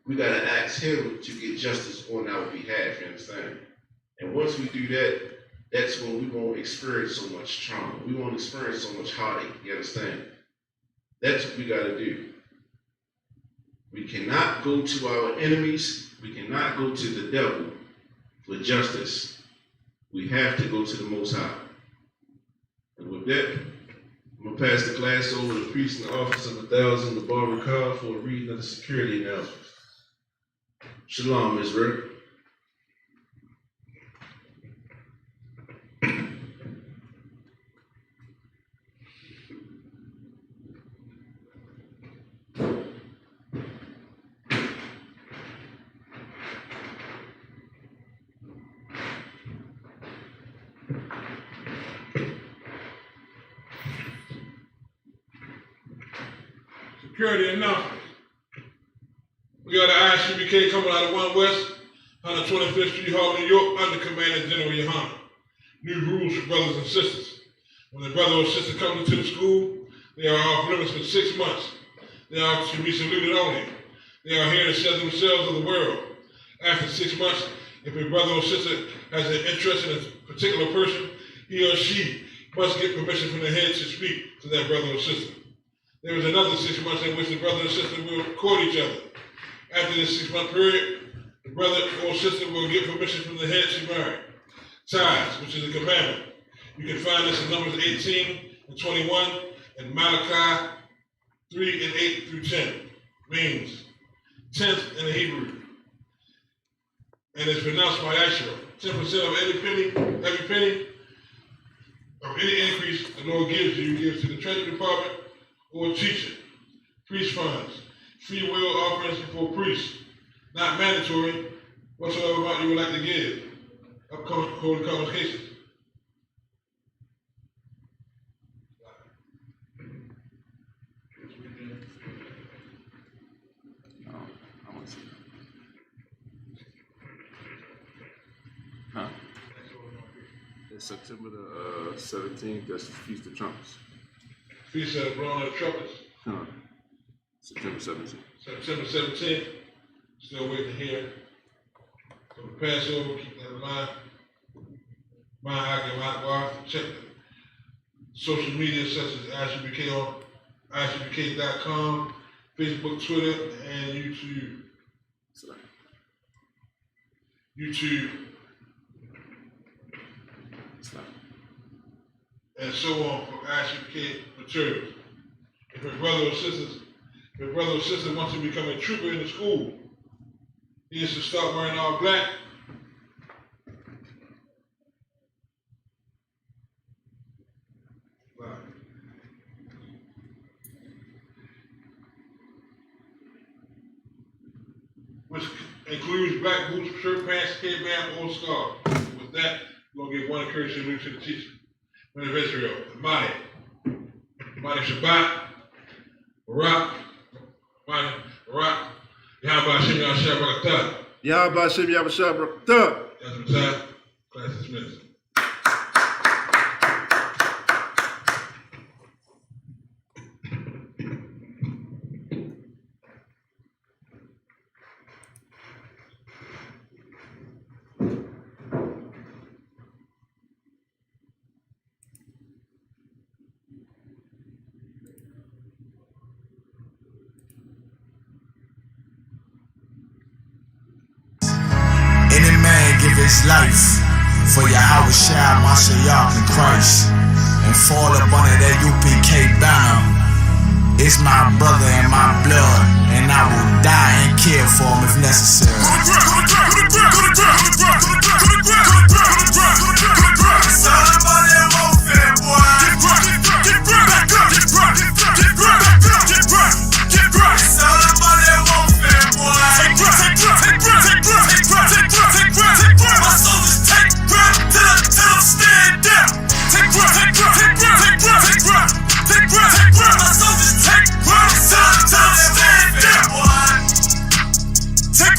We got to ask Him to get justice on our behalf, you understand? And once we do that, that's when we won't experience so much trauma. We won't experience so much heartache, you understand? That's what we got to do. We cannot go to our enemies. We cannot go to the devil for justice. We have to go to the Most High. And with that, I'm going to pass the class over to the priest in the office of 1,000, the Barber Khan, for a reading of the security announcements. Shalom, Israel. Security announcements. We got an Isupk coming out of 1 West, 125th Street, Harlem, New York, under Commander General Yohana. New rules for brothers and sisters. When the brother or sister comes into the school, they are off limits for 6 months. They are to be saluted only. They are here to sell themselves to the world. After 6 months, if a brother or sister has an interest in a particular person, he or she must get permission from the head to speak to that brother or sister. There is another 6 months in which the brother and sister will court each other. After this 6-month period, the brother or sister will get permission from the head to marry. Tithes, which is a commandment. You can find this in Numbers 18 and 21 and Malachi 3 and 8 through 10. Means tenth in the Hebrew. And it's pronounced by Asherah. 10% of every penny of any increase the Lord gives you, gives to the Treasury Department or teacher, priest funds, free will offerings for priests, not mandatory, whatsoever amount you would like to give. Upcoming holy convocations. Huh? It's September the 17th. That's the Feast of Trumpets. Feast of Blowing of the Trumpets. Huh. September 17th. September 17th. Still waiting to hear. So the Passover, keep that in mind. Check the social media such as ISUPK on ISUPK.com, Facebook, Twitter, and YouTube. Sorry. YouTube. Sorry. And so on for ISUPK materials. If your brother or sister wants to become a trooper in the school, he is to start wearing all black. Which includes black boots, shirt, pants, headband, or scarf. With that, we're going to give one encouraging salute to the teacher. When the Israel, Mani Shabbat, Barak, Yahweh Hashem Yahshua Barakatah. Yahweh Hashem Yahshua Barakatah. That's what time. Class dismissed. His life for Yahweh Shai, Mashiach, and Christ, and fall up under that UPK banner. It's my brother and my blood, and I will die and kill for him if necessary. Take